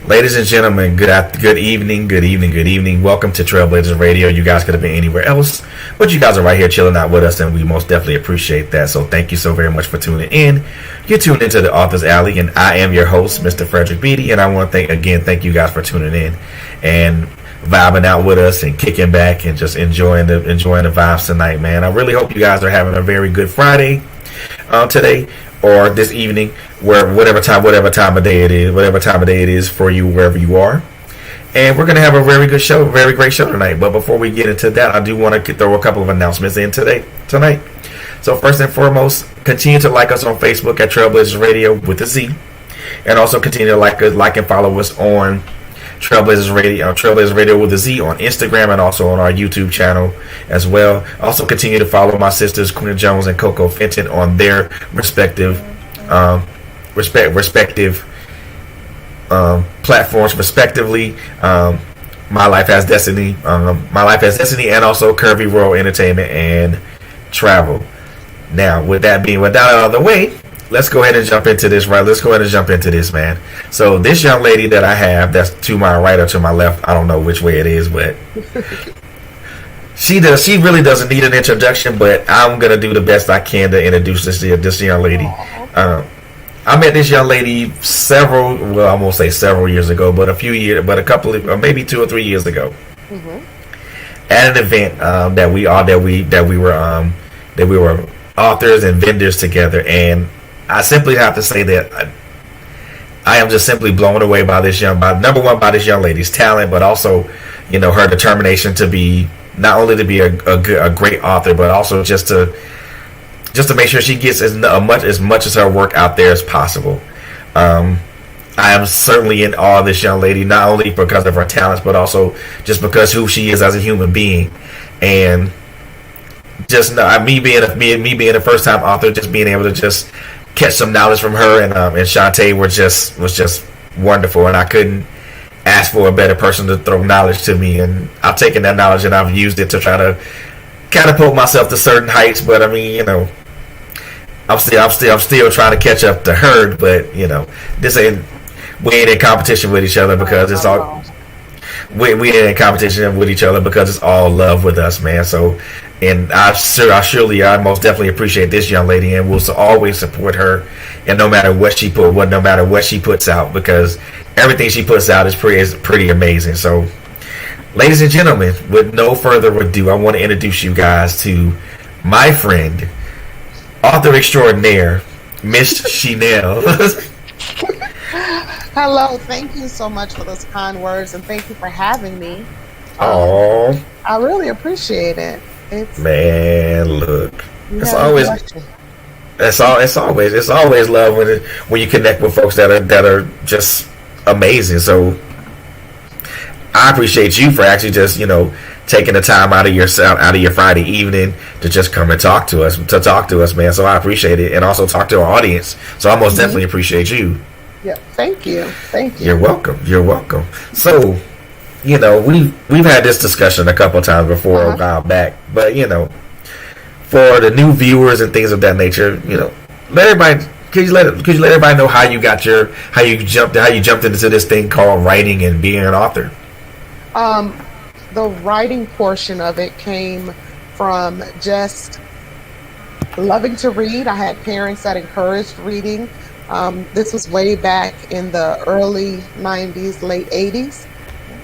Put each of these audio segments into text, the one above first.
Ladies and gentlemen, good evening, good evening, good evening. Welcome to Trailblazers Radio. You guys could have been anywhere else, but you guys are right here chilling out with us, and we most definitely appreciate that. So thank you so very much for tuning in. You're tuned into the Author's Alley, and I am your host, Mr. Frederick Beatty, and I want to thank you guys for tuning in and vibing out with us and kicking back and just enjoying the vibes tonight, man. I really hope you guys are having a very good Friday today or this evening, where whatever time of day it is for you, wherever you are. And we're gonna have a very good show, very great show tonight. But before we get into that, I do want to throw a couple of announcements in tonight. So first and foremost, continue to like us on Facebook at Trailblazers Radio with a Z, and also continue to like and follow us on Trailblazers Radio with a Z on Instagram and also on our YouTube channel as well. Also continue to follow my sisters Quinn Jones and Coco Fenton on their respective platforms respectively. My Life Has Destiny, and also Curvy World Entertainment and Travel. Now, with that out of the way, let's go ahead and jump into this, right? Let's go ahead and jump into this, man. So this young lady that I have, that's to my right or to my left, I don't know which way it is, but she really doesn't need an introduction, but I'm gonna do the best I can to introduce this young lady. I met this young lady I won't say several years ago, but a couple of, maybe 2 or 3 years ago, at an event that we were authors and vendors together, and I simply have to say that I am just simply blown away by this young lady's talent, but also, her determination to be not only to be a great author, but also just to make sure she gets as much as her work out there as possible. I am certainly in awe of this young lady, not only because of her talents, but also just because who she is as a human being, and just me being a first time author, just being able to just catch some knowledge from her and Shantae was just wonderful, and I couldn't ask for a better person to throw knowledge to me, and I've taken that knowledge and I've used it to try to catapult myself to certain heights. But I mean, I'm still trying to catch up to her, but we ain't in competition with each other because it's all we ain't in competition with each other because it's all love with us, man. So, and I most definitely appreciate this young lady, and will always support her, and no matter what she puts out, because everything she puts out is pretty amazing. So, ladies and gentlemen, with no further ado, I want to introduce you guys to my friend, author extraordinaire, Miss She Nell. Hello, thank you so much for those kind words, and thank you for having me. Oh, I really appreciate it. Man, look, it's always love when you connect with folks that are just amazing. So I appreciate you for actually just taking the time out of your Friday evening to just come and talk to us, man. So I appreciate it, and also talk to our audience. So I most definitely appreciate you. Yeah, thank you. You're welcome. So, we've had this discussion a couple times before a while back, but for the new viewers and things of that nature, let everybody. Could you let everybody know how you jumped into this thing called writing and being an author? The writing portion of it came from just loving to read. I had parents that encouraged reading. This was way back in the early 90s, late 80s,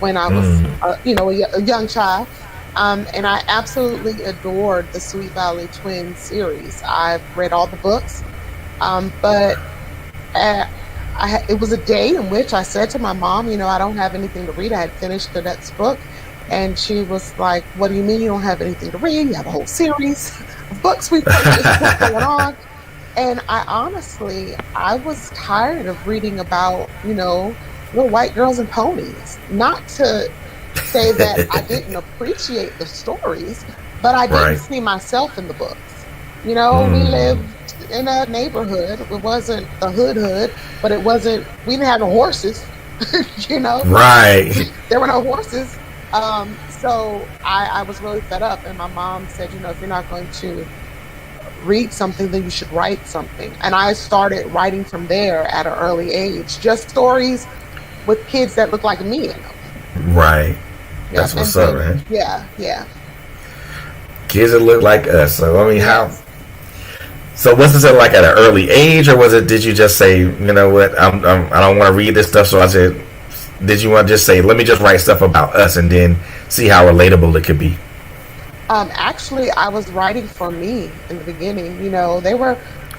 when I was, a young child. And I absolutely adored the Sweet Valley Twins series. I've read all the books, but it was a day in which I said to my mom, I don't have anything to read. I had finished the next book, and she was like, "What do you mean you don't have anything to read? You have a whole series of books we've purchased. What's going on?" And I was tired of reading about, little white girls and ponies. Not to say that I didn't appreciate the stories, but I didn't see myself in the books. We lived in a neighborhood. It wasn't a hood, but we didn't have no horses, Right. There were no horses. So I was really fed up, and my mom said, if you're not going to read something, then you should write something. And I started writing from there at an early age, just stories with kids that look like me in them. Right. Yep. That's And what's up, then, man. yeah, yeah, Kids that look like us. So I mean, how? yes. So was this at like at an early age, or was it? Did you just say, you know what, I don't want to read this stuff, so I said, did you want to just say, let me just write stuff about us and then see how relatable it could be? Actually, I was writing for me in the beginning.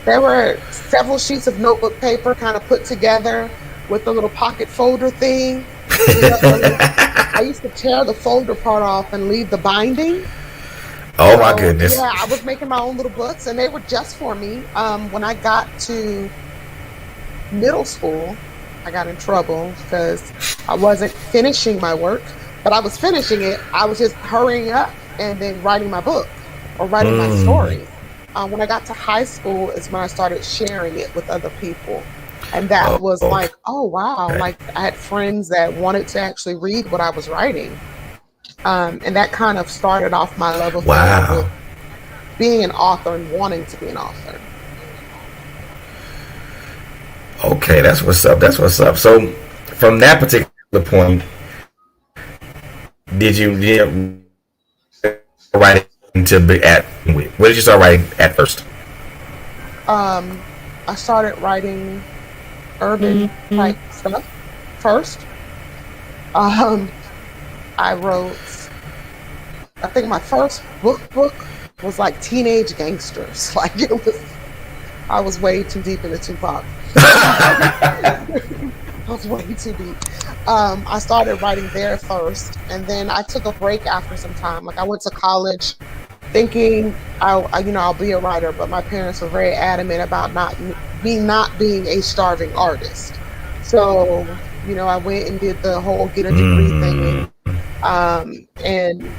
There were several sheets of notebook paper kind of put together with a little pocket folder thing. I used to tear the folder part off and leave the binding. Oh my So goodness. yeah, I was making my own little books, and they were just for me. When I got to middle school, I got in trouble because I wasn't finishing my work, but I was finishing it. I was just hurrying up and then writing my book or writing my Mm. stories. When I got to high school is when I started sharing it with other people. And that Oh, was okay. like, oh wow, like I had friends that wanted to actually read what I was writing. And that kind of started off my love affair with Wow. being an author and wanting to be an author. Okay, that's what's up. That's what's up. So, from that particular point, did you write into be at? What did you start writing at first? Um, I started writing urban type stuff first. Um, I wrote, I think my first book was like teenage gangsters. Like I was way too deep into Tupac. I was way too deep. I started writing there first, and then I took a break after some time. Like I went to college thinking I'll be a writer, but my parents were very adamant about not being a starving artist. So I went and did the whole get a degree thing, Mm, and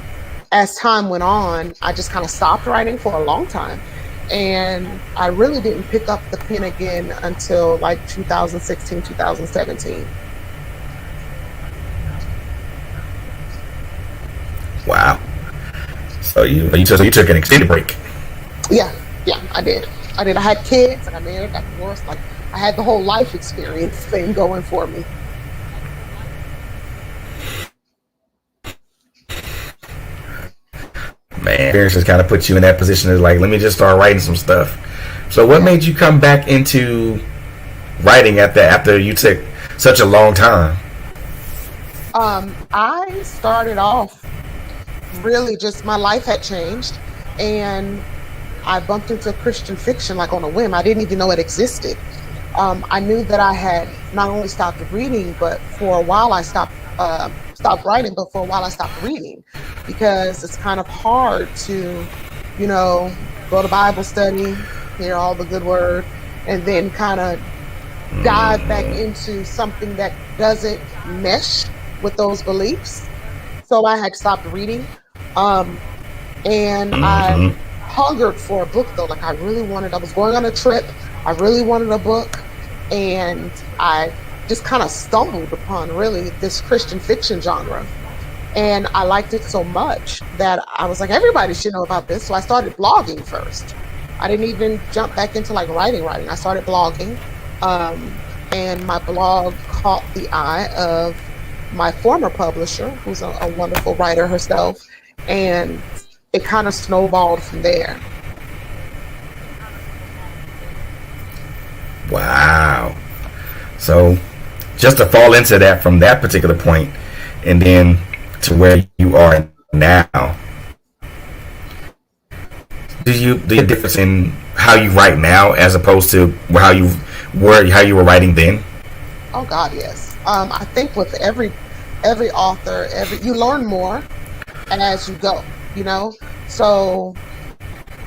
as time went on, I just kind of stopped writing for a long time. And I really didn't pick up the pen again until like 2016, 2017. wow. So you took an extended break. Yeah, yeah, I did. I did. I had kids, I got married, got divorced. Like I had the whole life experience thing going for me. Man, experiences kind of put you in that position of like, let me just start writing some stuff. So, what Yeah. made you come back into writing after you took such a long time? I started off really just my life had changed, and I bumped into Christian fiction like on a whim. I didn't even know it existed. I knew that I had not only stopped reading, but for a while I stopped writing, but for a while I stopped reading because it's kind of hard to, you know, go to Bible study, hear all the good word, and then kind of dive back into something that doesn't mesh with those beliefs. So I had stopped reading. Um, and I Hmm. hungered for a book though. Like I was going on a trip. I really wanted a book. And I just kind of stumbled upon really this Christian fiction genre. And I liked it so much that I was like, everybody should know about this. So I started blogging first. I didn't even jump back into like writing. I started blogging. Um, and my blog caught the eye of my former publisher, who's a wonderful writer herself. And it kind of snowballed from there. Wow. So, just to fall into that from that particular point, and then to where you are now, do you difference in how you write now as opposed to how you were writing then? Oh God, yes. I think with every author, every you learn more as you go, you know? So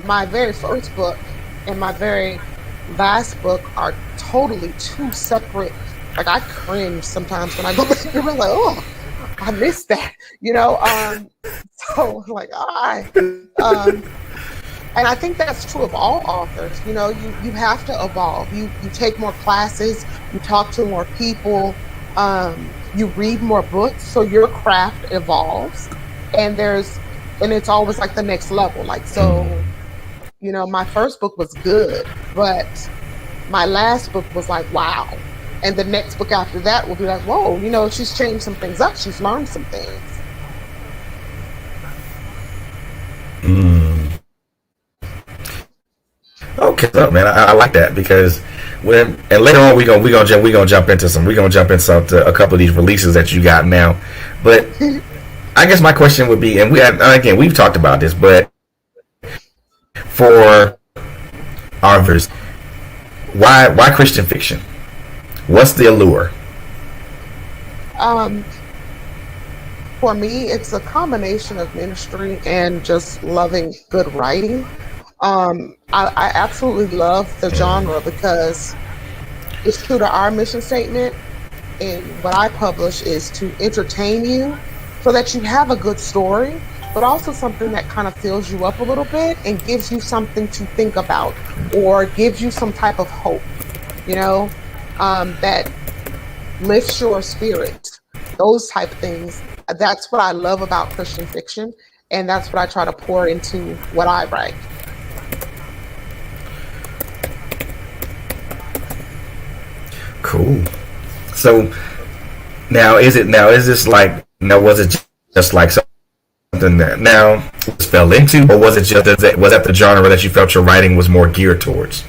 my very first book and my very last book are totally two separate. Like I cringe sometimes when I go back and I'm like, oh, I missed that, you know? So like I um and I think that's true of all authors. You have to evolve. You take more classes, you talk to more people, you read more books, so your craft evolves. And it's always like the next level. Like so, my first book was good, but my last book was like, wow. And the next book after that will be like, whoa, she's changed some things up. She's learned some things. Okay, so man, I like that because and later on we gonna jump into a couple of these releases that you got now, but I guess my question would be, and again we've talked about this, but for our viewers, why Christian fiction? What's the allure? Um, for me, it's a combination of ministry and just loving good writing. I absolutely love the genre because it's true to our mission statement. And what I publish is to entertain you so that you have a good story, but also something that kind of fills you up a little bit and gives you something to think about or gives you some type of hope, that lifts your spirit, those type of things. That's what I love about Christian fiction, and that's what I try to pour into what I write. Cool. So is this like, now was it just like something that now fell into, or was it just was that the genre that you felt your writing was more geared towards?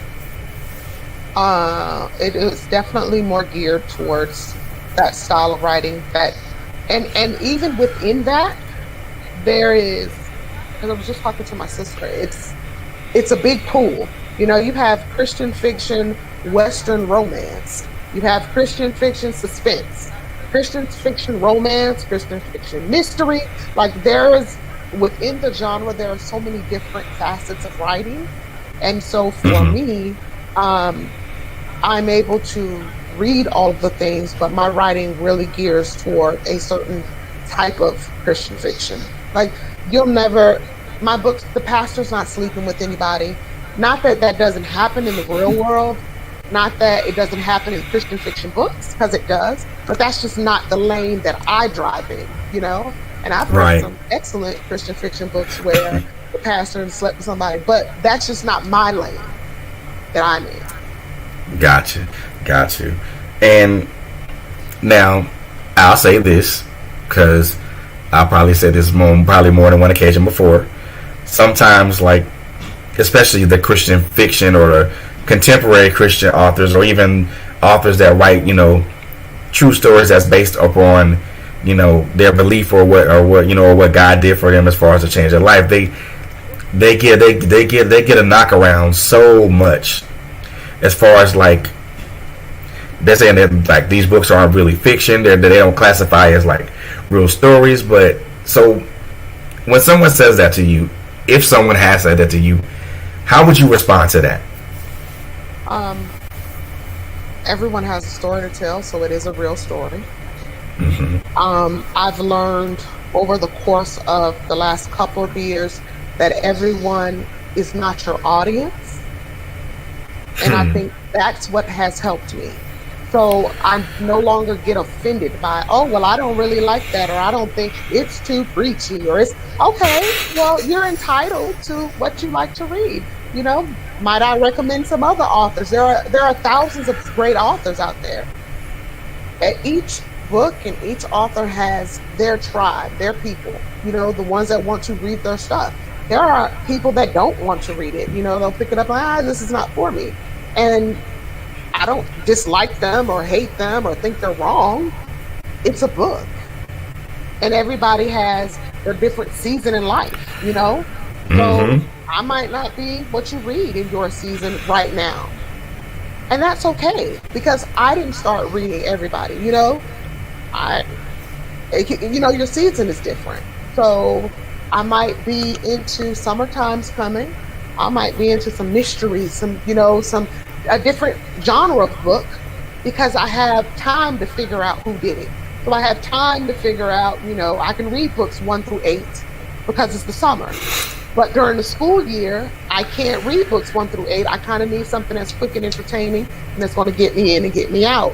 It is definitely more geared towards that style of writing. And even within that, there is, because I was just talking to my sister, it's a big pool. You have Christian fiction, Western romance. You have Christian fiction suspense, Christian fiction romance, Christian fiction mystery. Like within the genre, there are so many different facets of writing. And so for me, I'm able to read all of the things, but my writing really gears toward a certain type of Christian fiction. Like my books, the pastor's not sleeping with anybody. Not that that doesn't happen in the real world. Not that it doesn't happen in Christian fiction books, because it does, but that's just not the lane that I drive in, And I've read some excellent Christian fiction books where the pastor slept with somebody, but that's just not my lane that I'm in. Got you. And now I'll say this because I probably said this probably more than one occasion before. Sometimes, like, especially the Christian fiction or the contemporary Christian authors, or even authors that write, true stories that's based upon, their belief or what God did for them as far as to change their life. They get a knockaround so much as far as, like, they're saying that, like, these books aren't really fiction. They don't classify as, like, real stories. But so when someone says that to you, if someone has said that to you, how would you respond to that? Everyone has a story to tell, so it is a real story. I've learned over the course of the last couple of years that everyone is not your audience. And I think that's what has helped me. So I no longer get offended by, oh, well, I don't really like that, or I don't think it's too preachy, or it's okay. Well, you're entitled to what you like to read. Might I recommend some other authors? There are thousands of great authors out there. Each book and each author has their tribe, their people. The ones that want to read their stuff. There are people that don't want to read it. They'll pick it up and this is not for me. And I don't dislike them or hate them or think they're wrong. It's a book. And everybody has their different season in life, So I might not be what you read in your season right now. And that's okay, because I didn't start reading everybody, your season is different. So I might be into Summertime's Coming. I might be into some mysteries, a different genre of book, because I have time to figure out who did it. So I have time to figure out, I can read books 1 through 8 because it's the summer. But during the school year, I can't read books 1 through 8. I kind of need something that's quick and entertaining and that's going to get me in and get me out,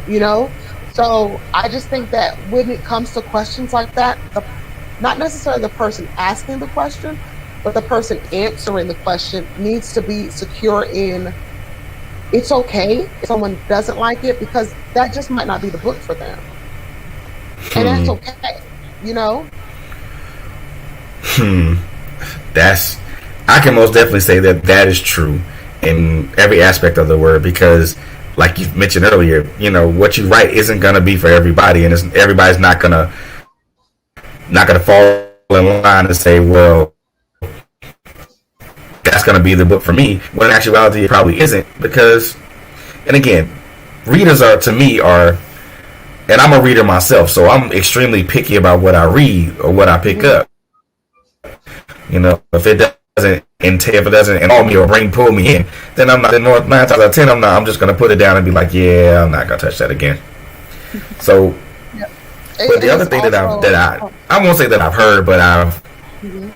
So I just think that when it comes to questions like that, not necessarily the person asking the question, but the person answering the question needs to be secure in it's okay if someone doesn't like it, because that just might not be the book for them. And that's Hmm. okay, you know? Hmm. That's, I can most definitely say that that is true in every aspect of the word, because like you mentioned earlier, what you write isn't gonna be for everybody, and everybody's not gonna fall in line and say, well, that's gonna be the book for me. When in actuality, it probably isn't, because, and again, readers are, to me, are, and I'm a reader myself, so I'm extremely picky about what I read or what I pick Mhm. up. If it doesn't involve me or bring pull me in, then I'm not. Then 9 times out of 10, I'm not. I'm just gonna put it down and be like, yeah, I'm not gonna touch that again. So, Yeah. but the And other it's thing that also, I won't say that I've heard, but mhm.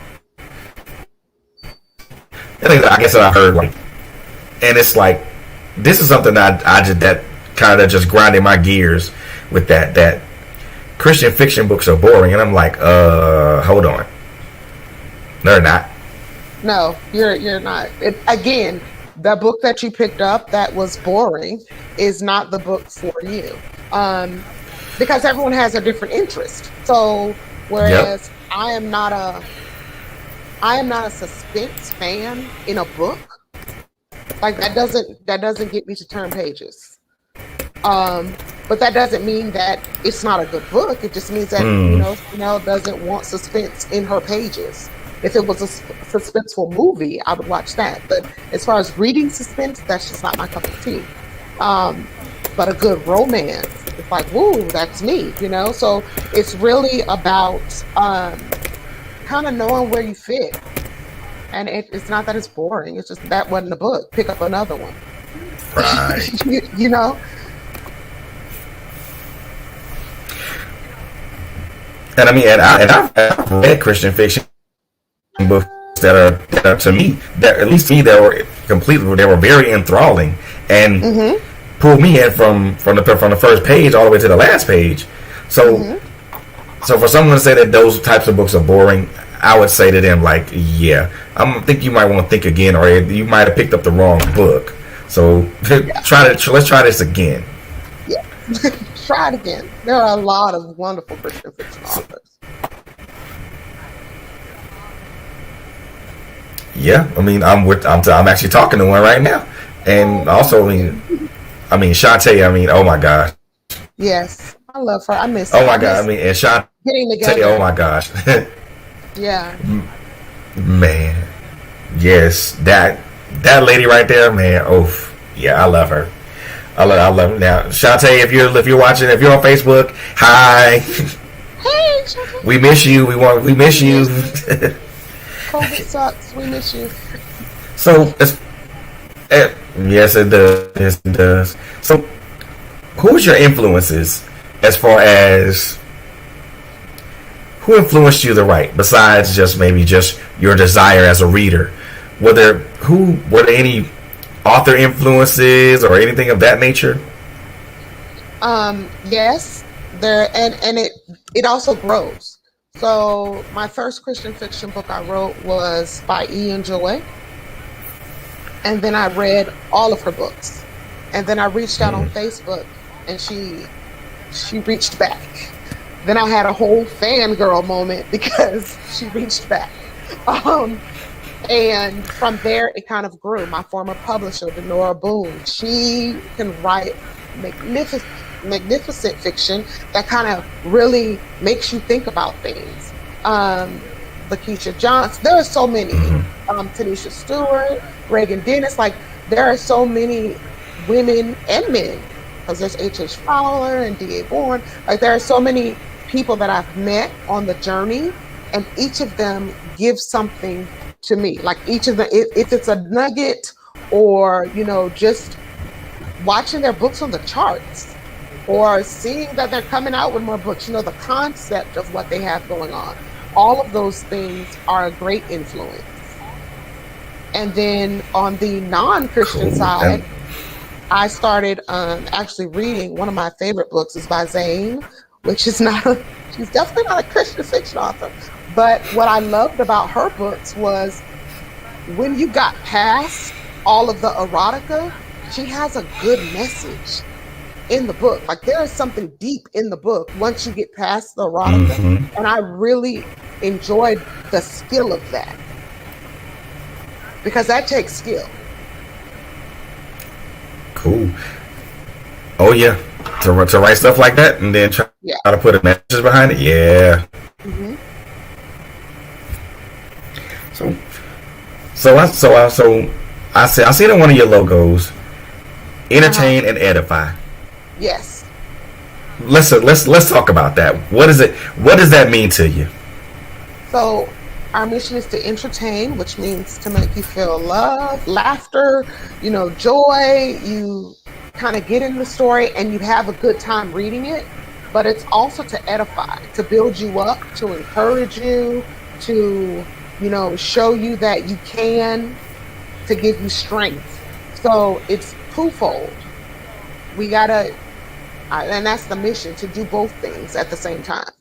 I think that I guess that I've heard, like, and it's like, this is something that I just, that kind of just grinded my gears with that Christian fiction books are boring, and I'm like, hold on, they're not. No, you're not. Again, the book that you picked up that was boring is not the book for you. Um, because everyone has a different interest. So Yep. whereas I am not a suspense fan in a book. Like that doesn't get me to turn pages. But that doesn't mean that it's not a good book. It just means that, Hmm. Chanel doesn't want suspense in her pages. If it was a suspenseful movie, I would watch that. But as far as reading suspense, that's just not my cup of tea. Um, but a good romance, it's like, woo, that's me. So it's really about kind of knowing where you fit. And it's not that it's boring. It's just that wasn't the book. Pick up another one. Right. you know? And I mean, I've read Christian fiction books that are to me, that at least to me, they were very enthralling and Mm-hmm. pulled me in from the first page all the way to the last page. So Mm-hmm. so for someone to say that those types of books are boring, I would say to them, like, yeah, I think you might want to think again, or you might have picked up the wrong book. So Yeah. let's try this again. Yeah. Try it again. There are a lot of wonderful Christian fiction So, authors. yeah, I mean, I'm actually talking to one right now, and Oh, also, yay. I mean, Shantae. I mean, oh my gosh, Yes. I love her. I miss oh her. I my god. I miss mean, and Shantae. getting Oh together. my gosh, Yeah. man. Yes, that lady right there, man. Oh, yeah, I love her. I love her. Now, Shantae, if you're watching, if you're on Facebook, hi. Hey, Shaka. We miss you. We We miss you. miss you. COVID sucks. We miss you. So, yes, it does. Yes, it does. So, who's your influences as far as who influenced you to write, besides just maybe just your desire as a reader? Were there any author influences or anything of that nature? Yes, there and it also grows. So my first Christian fiction book I wrote was by Ian Joy, and then I read all of her books, and then I reached out on Facebook, and she reached back. Then I had a whole fangirl moment because she reached back. Um, and from there, it kind of grew. My former publisher, Denora Boone, she can write magnificent fiction that kind of really makes you think about things. Um, Lakeisha Johnson, there are so many. Mm-hmm. Tanisha Stewart, Reagan Dennis, like there are so many women and men, because there's H.H. Fowler and D.A. Bourne. Like there are so many people that I've met on the journey, and each of them gives something to me. Like each of them, if it's a nugget or just watching their books on the charts or seeing that they're coming out with more books, the concept of what they have going on. All of those things are a great influence. And then on the non-Christian Cool. And side, I started actually reading one of my favorite books is by Zane, which is not she's definitely not a Christian fiction author. But what I loved about her books was when you got past all of the erotica, she has a good message in the book. Like there is something deep in the book once you get past the erotica. Mm-hmm. And I really enjoyed the skill of that because that takes skill. Cool. Oh yeah, to write stuff like that and then try Yeah. to put a message behind it. Yeah. Hmm. So I see it in one of your logos. Uh-huh. Entertain and edify. Yes. Let's talk about that. What is it? What does that mean to you? So our mission is to entertain, which means to make you feel love, laughter, joy. You kind of get in the story and you have a good time reading it. But it's also to edify, to build you up, to encourage you, to, show you that you can, to give you strength. So it's twofold. We gotta, and that's the mission, to do both things at the same time.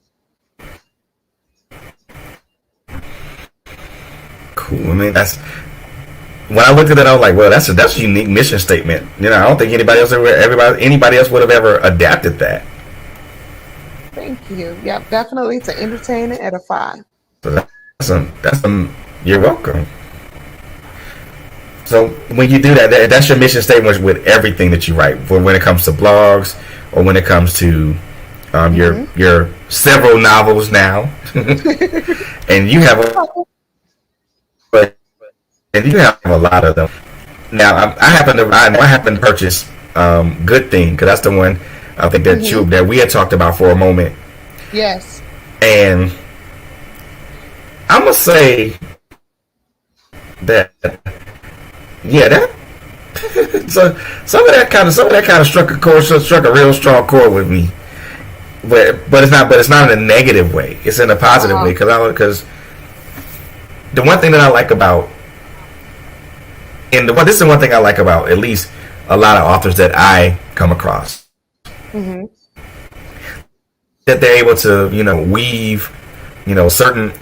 Cool. I mean, that's when I looked at it. I was like, well, that's a unique mission statement. I don't think anybody else would have ever adapted that. Thank you. Yep, definitely to entertain and edify. So you're welcome. So when you do that's your mission statement with everything that you write. When it comes to blogs, or when it comes to Hmm. your several novels now, and you have a lot of them. Now I happen to purchase Good Thing, because that's the one I think Hmm. that we had talked about for a moment, Yes. and I'm gonna say that yeah, that so some of that kind of struck a real strong chord with me. But it's not in a negative way. It's in a positive way, Uh-huh. because the one thing that I like about this is the one thing I like about at least a lot of authors that I come across, Hmm. that they're able to weave certain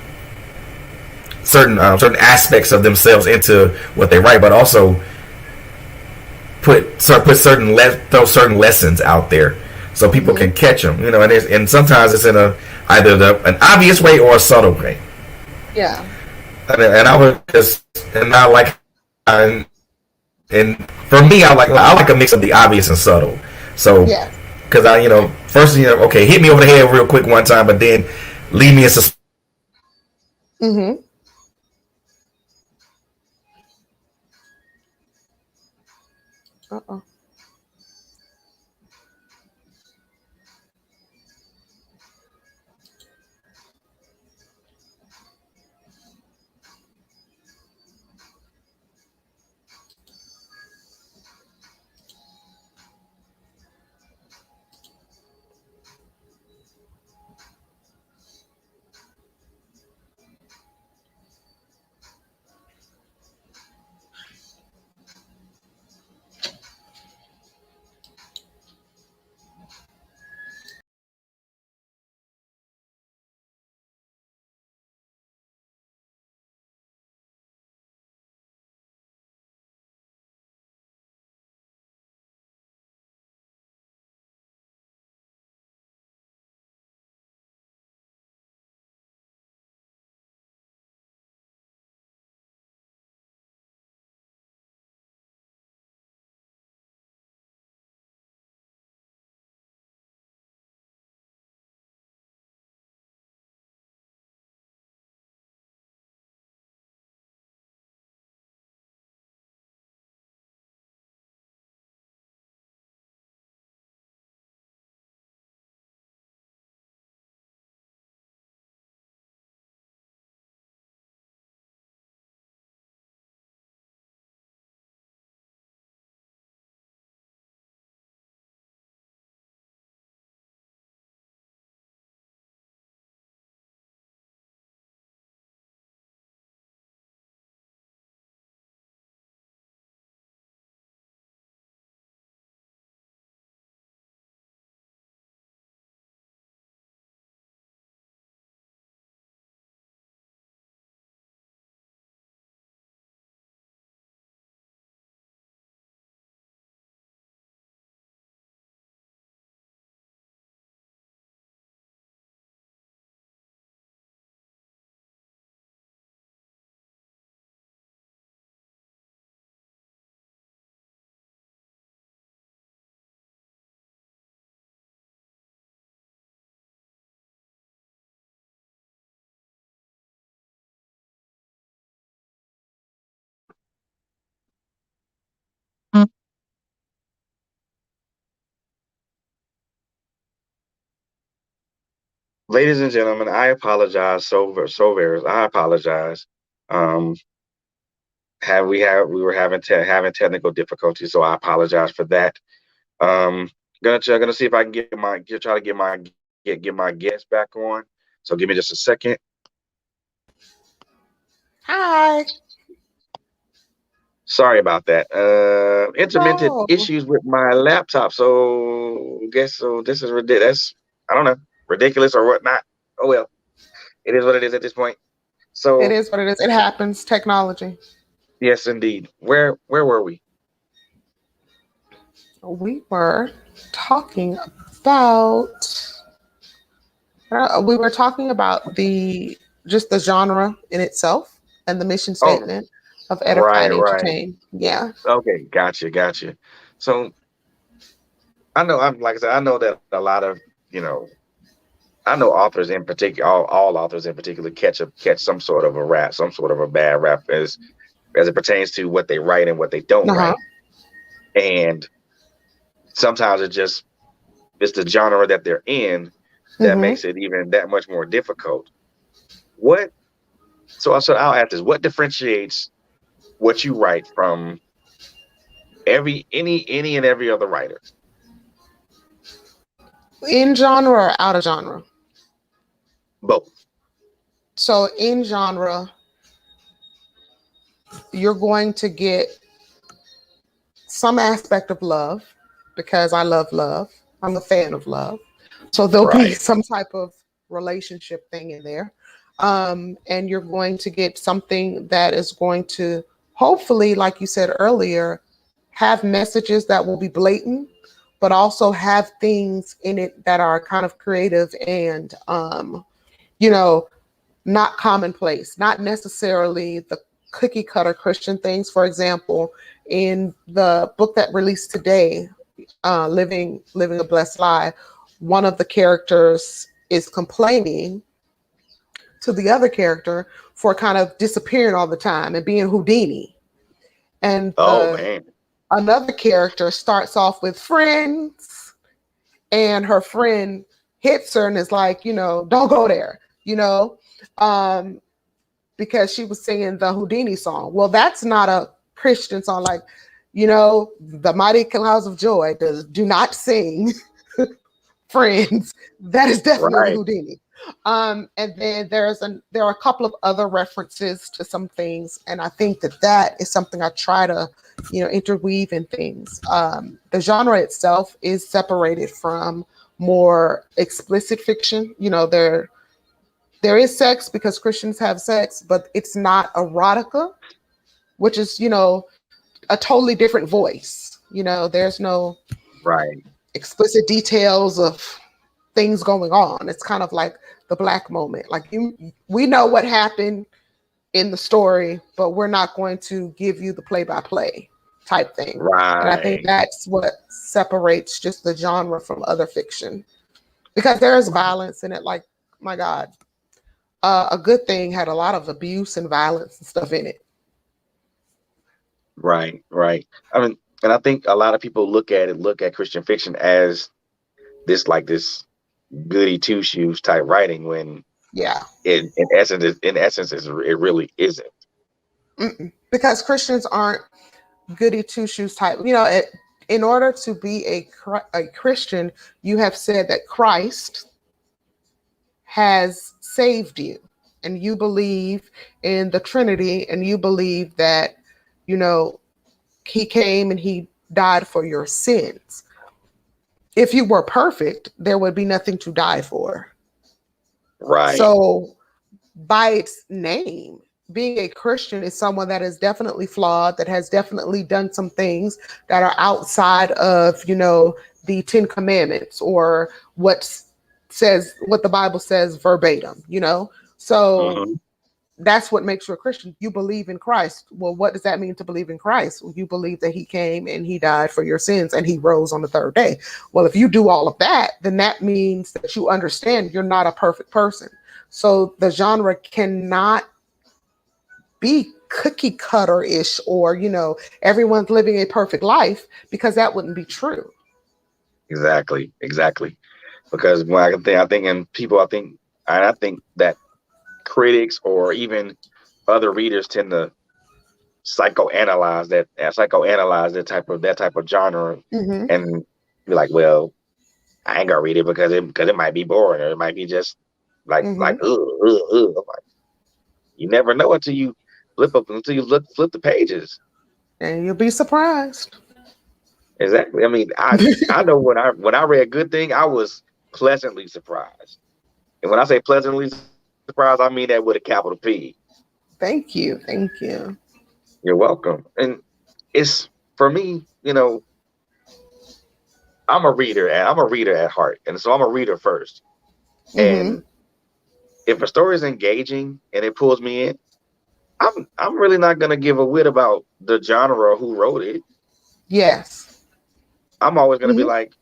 certain aspects of themselves into what they write, but also throw certain lessons out there so people Hmm. can catch them. And sometimes it's in either an obvious way or a subtle way. Yeah. And I was just and I like and, and for me I like a mix of the obvious and subtle. So Yes. because I first okay, hit me over the head real quick one time, but then leave me in suspense. Hmm. Uh-oh. ladies and gentlemen, I apologize so very. I apologize. Um, we were having technical difficulties, so I apologize for that. Gonna see if I can try to get my guest back on. So give me just a second. Hi. Sorry about that. Intermittent No, issues with my laptop. So this is ridiculous. I don't know, ridiculous or whatnot. Oh well, it is what it is at this point. it So is what it is. It happens. Technology. yes, indeed. Where were we? We were talking about. We were talking about the just the genre in itself and the mission Oh, statement of edify right, and right. entertain. Yeah. Okay, gotcha. So I know I'm like I said, I know that a lot of you know I know authors in particular, all authors in particular catch some sort of a rap, some sort of a bad rap as it pertains to what they write and what they don't Uh huh. write. And sometimes it's the genre that they're in that Mm-hmm. makes it even that much more difficult. What so I'll ask this: what differentiates what you write from any and every other writer? In genre or out of genre? Both. So in genre, you're going to get some aspect of love because I love love. I'm a fan of love. So there'll be Right. some type of relationship thing in there. And you're going to get something that is going to hopefully, like you said earlier, have messages that will be blatant, but also have things in it that are kind of creative and, you know, not commonplace, not necessarily the cookie cutter Christian things. For example, in the book that released today, Living a Blessed Lie, one of the characters is complaining to the other character for kind of disappearing all the time and being Houdini. And Oh the man. another character starts off with friends, and her friend hits her and is like, don't go there, um, because she was singing the Houdini song. Well, that's not a Christian song. Like, the mighty clouds of joy does do not sing friends. That is definitely Right. Houdini. And then there are a couple of other references to some things, and I think that is something I try to, interweave in things. The genre itself is separated from more explicit fiction. There is sex because Christians have sex, but it's not erotica, which is, a totally different voice. There's no Right. explicit details of things going on. It's kind of like the black moment. Like we know what happened in the story, but we're not going to give you the play by play type thing. And I think Right. that's what separates just the genre from other fiction because there is violence in it. Like, my God, a good thing had a lot of abuse and violence and stuff in it. Right. I mean, and I think a lot of people look at Christian fiction as this goody two shoes type writing when Yeah. in essence it really isn't. Mm-mm. Because Christians aren't goody two shoes type. In order to be a Christian, you have said that Christ has saved you, and you believe in the Trinity, and you believe that you know He came and He died for your sins. If you were perfect, there would be nothing to die for. Right. So, by its name, being a Christian is someone that is definitely flawed, that has definitely done some things that are outside of, the Ten Commandments or what the Bible says verbatim. So Hmm. that's what makes you a Christian. You believe in Christ. Well, what does that mean to believe in Christ? Well, you believe that He came and He died for your sins and He rose on the third day. Well, if you do all of that, then that means that you understand you're not a perfect person. So the genre cannot be cookie cutter ish or, everyone's living a perfect life because that wouldn't be true. Exactly. because when I think that critics or even other readers tend to psychoanalyze that type of genre, Hmm. and be like, well, I ain't gonna read it because it might be boring, or it might be just like Hmm. ugh. I'm like, you never know until you flip the pages. And you'll be surprised. Exactly. I mean, I know when I read Good Thing, I was pleasantly surprised. And when I say pleasantly surprised, I mean that with a capital P. Thank you. Thank you. You're welcome. And it's for me, I'm a reader at heart. And so I'm a reader first. Hmm. And if a story is engaging and it pulls me in, I'm really not gonna give a whit about the genre or who wrote it. Yes. I'm always gonna be Hmm. like,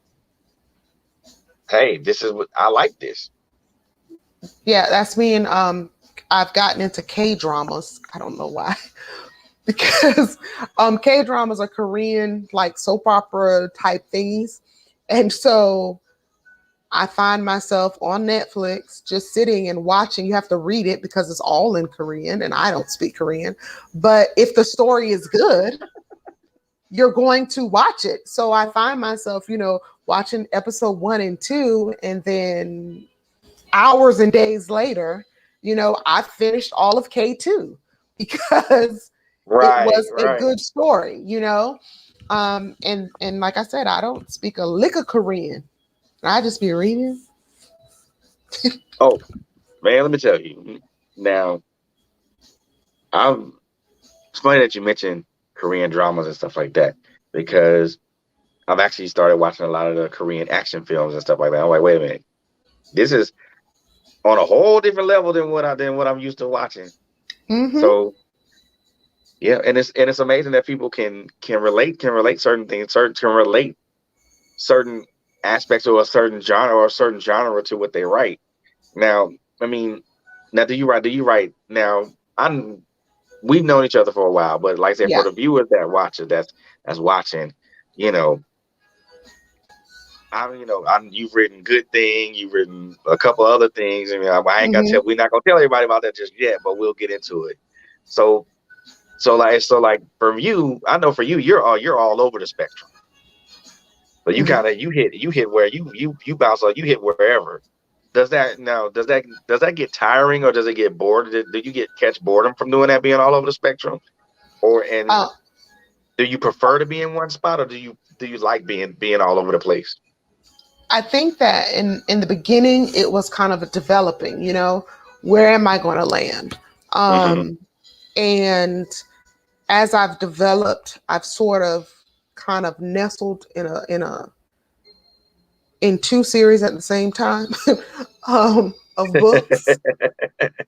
hey, this is what I like this. Yeah, that's me. And I've gotten into K dramas. I don't know why, because K dramas are Korean like soap opera type thingies, and so I find myself on Netflix just sitting and watching. You have to read it because it's all in Korean, and I don't speak Korean. But if the story is good, you're going to watch it. So I find myself, watching episode 1 and 2, and then hours and days later, I finished all of K2 because it Right, was a right. good story, and like I said, I don't speak a lick of Korean. I just be reading. Oh, man, let me tell you. Now, I'm it's funny that you mentioned Korean dramas and stuff like that, because I've actually started watching a lot of the Korean action films and stuff like that. I'm like, wait a minute, this is on a whole different level than what I'm used to watching. Mm-hmm. So yeah, and it's amazing that people can relate certain things, can relate certain aspects of a certain genre to what they write. Now, I mean, now do you write now? I'm We've known each other for a while, but like I said, for Yeah. the viewers that's watching, you know, you've written Good Thing, you've written a couple other things. I mean, Mm-hmm. we're not gonna tell everybody about that just yet, but we'll get into it. So, so like from you, I know for you, you're all over the spectrum. So you Mm-hmm. kind of you hit where you bounce, like you hit wherever. Does that get tiring, or does it get bored? Do you catch boredom from doing that, being all over the spectrum, or and Uh, do you prefer to be in one spot, or do you like being all over the place? I think that in the beginning it was kind of a developing, where am I going to land? Hmm. Um, and as I've developed, I've sort of kind of nestled in two series at the same time of books.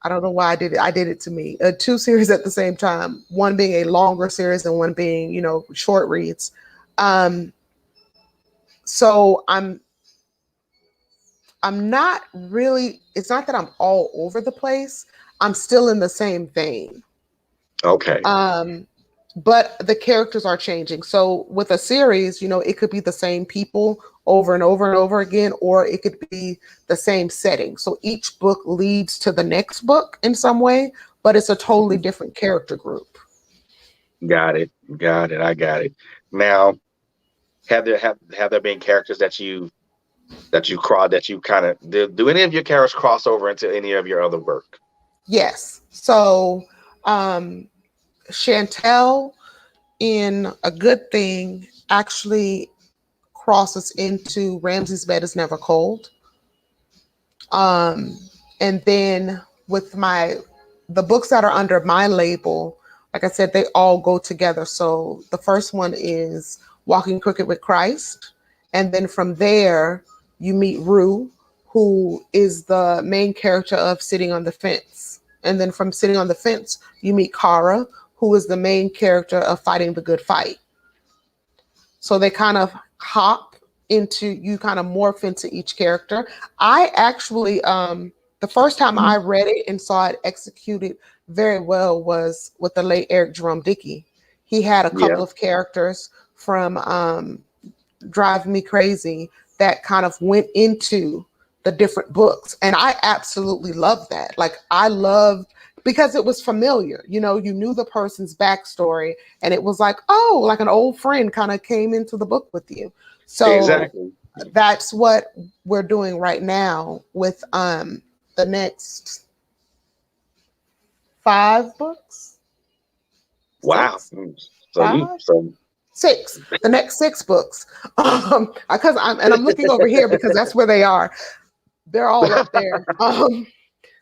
I don't know why I did it. I did it to me. Two series at the same time, one being a longer series and one being, short reads. Um, so I'm not really, it's not that I'm all over the place. I'm still in the same vein. Okay. Um, but the characters are changing. So with a series, it could be the same people over and over and over again, or it could be the same setting. So each book leads to the next book in some way, but it's a totally Mhm. different character group. Got it. Got it. I got it. Now, have there been characters that you kind of do any of your characters cross over into any of your other work? Yes. So um Chantel in A Good Thing actually crosses into Ramsay's Bed is Never Cold. Um, and then with the books that are under my label, like I said, they all go together. So the first one is Walking Crooked with Christ. And then from there, you meet Rue, who is the main character of Sitting on the Fence. And then from Sitting on the Fence, you meet Kara, who is the main character of Fighting the Good Fight. So they kind of hop into, you kind of morph into each character. I actually the first time I Mhm. read it and saw it executed very well was with the late Eric Jerome Dickey. He had a Yeah. couple of characters from Drive Me Crazy that kind of went into the different books. And I absolutely love that. Like I loved because it was familiar. You know, you knew the person's backstory and it was like, oh, like an old friend kind of came into the book with you. So Exactly. that's what we're doing right now with the next 5 books. Wow. Six, So you five, so six. The next 6 books. Because I'm looking over here because that's where they are. They're all up there.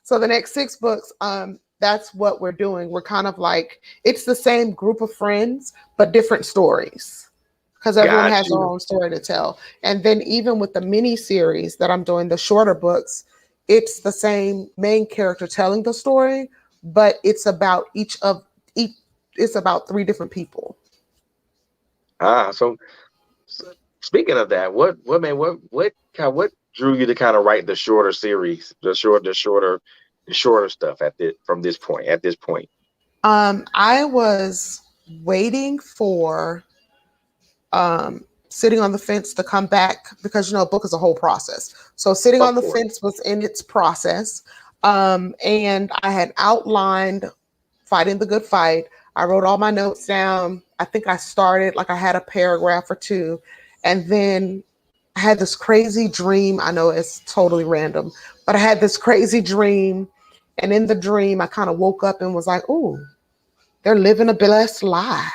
So the next 6 books, that's what we're doing. We're kind of like it's the same group of friends, but different stories. Because everyone got has their you. own story to tell. And then even with the mini series that I'm doing, the shorter books, it's the same main character telling the story, but it's about each it's about 3 different people. So, so speaking of that, what drew you to kind of write the shorter series, the shorter stuff at this point? I was waiting for sitting on the fence to come back because a book is a whole process. So sitting Of on the course. fence was in its process, and I had outlined fighting the good fight. I wrote all my notes down. I think I started like I had a paragraph or two, and then I had this crazy dream. I know it's totally random, but I had this crazy dream, and in the dream, I kind of woke up and was like, "Ooh, they're living a blessed lie."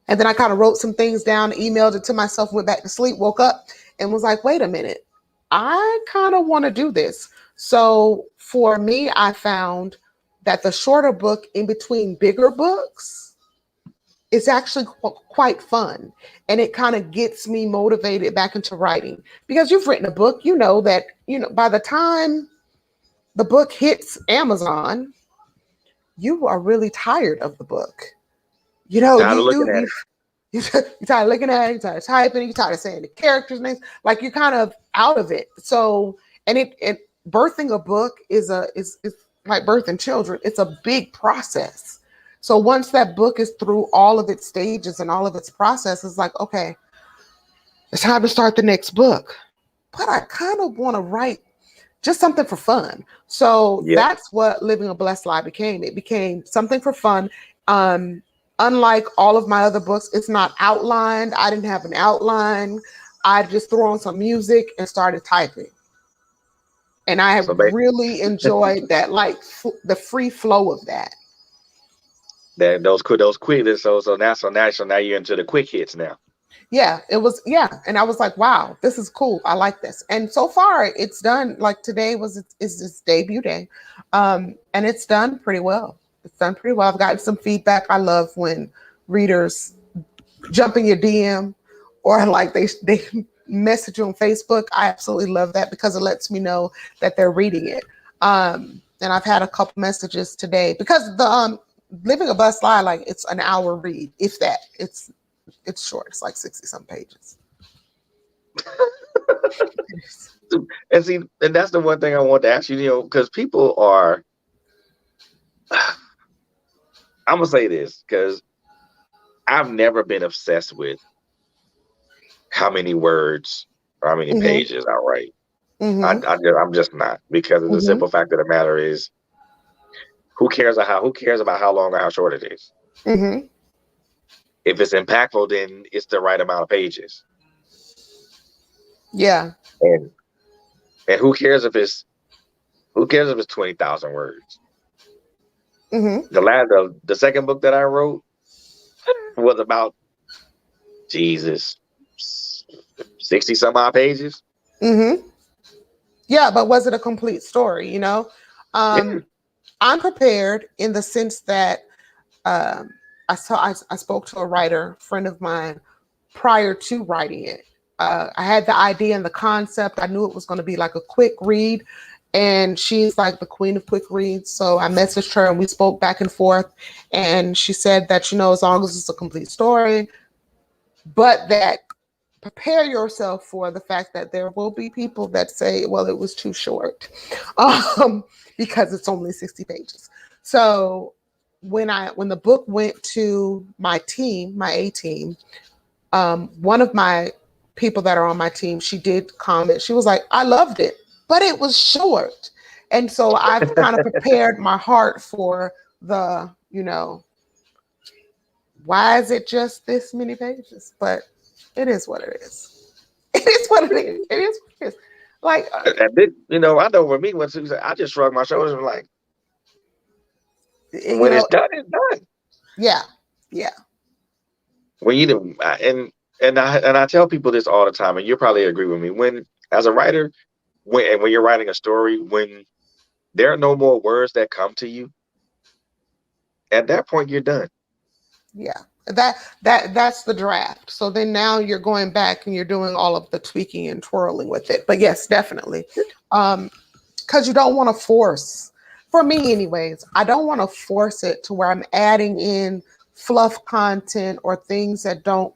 And then I kind of wrote some things down, emailed it to myself, went back to sleep, woke up, and was like, wait a minute, I kind of want to do this. So for me, I found that the shorter book in between bigger books is actually quite fun. And it kind of gets me motivated back into writing. Because you've written a book, you know that, by the time the book hits Amazon, you are really tired of the book. You know, Tired you of looking you at you it. you're tired of looking at it, you're tired of typing, you're tired of saying the characters' names, like you're kind of out of it. So, and it birthing a book is like birthing children. It's a big process. So once that book is through all of its stages and all of its process, it's like, okay, it's time to start the next book. But I kind of want to write just something for fun. So Yep. that's what Living a Blessed Lie became. It became something for fun. Um, Unlike all of my other books, it's not outlined. I didn't have an outline. I just threw on some music and started typing. And I So basically, really enjoyed that, like the free flow of that. that those quick. So now you're into the quick hits now. Yeah, it was, yeah. And I was like, wow, this is cool. I like this. And so far it's done, like today is its debut day. And it's done pretty well. It's done pretty well. I've gotten some feedback. I love when readers jump in your DM or like they message you on Facebook. I absolutely love that because it lets me know that they're reading it. And I've had a couple messages today because the Living a Bust Lie, like it's an hour read, if that. It's short. It's like 60 some pages. And see, and that's the one thing I want to ask you, because people are. I'm gonna say this because I've never been obsessed with how many words or how many Mm-hmm. pages I write. Mm-hmm. I'm just not, because the Mm-hmm. simple fact of the matter is, who cares about how long or how short it is? Mm-hmm. If it's impactful, then it's the right amount of pages. Yeah. And who cares if it's 20,000 words? Mm-hmm. The second book that I wrote was about Jesus 60 some odd pages. Mm-hmm. Yeah, but was it a complete story? Yeah. Um, I'm prepared in the sense that um, I spoke to a writer friend of mine prior to writing it. I had the idea and the concept. I knew it was going to be like a quick read, and she's like the queen of quick reads. So I messaged her and we spoke back and forth, and she said that as long as it's a complete story, but that prepare yourself for the fact that there will be people that say, well, it was too short, um, because it's only 60 pages. So when the book went to my team, my A team, one of my people that are on my team, she did comment. She was like, I loved it, but it was short. And so I've kind of prepared my heart for the, why is it just this many pages? But it is what it is. It is what it is. It is what it is. Like, And then, I know for me, when Susan, I just shrug my shoulders and like, when it's done, it's done. Yeah, yeah. When you do, and I tell people this all the time, and you probably agree with me. When as a writer, when you're writing a story, when there are no more words that come to you, at that point you're done. Yeah. That's the draft. So then now you're going back and you're doing all of the tweaking and twirling with it. But yes, definitely. Because you don't want to force, for me anyways, I don't want to force it to where I'm adding in fluff content or things that don't,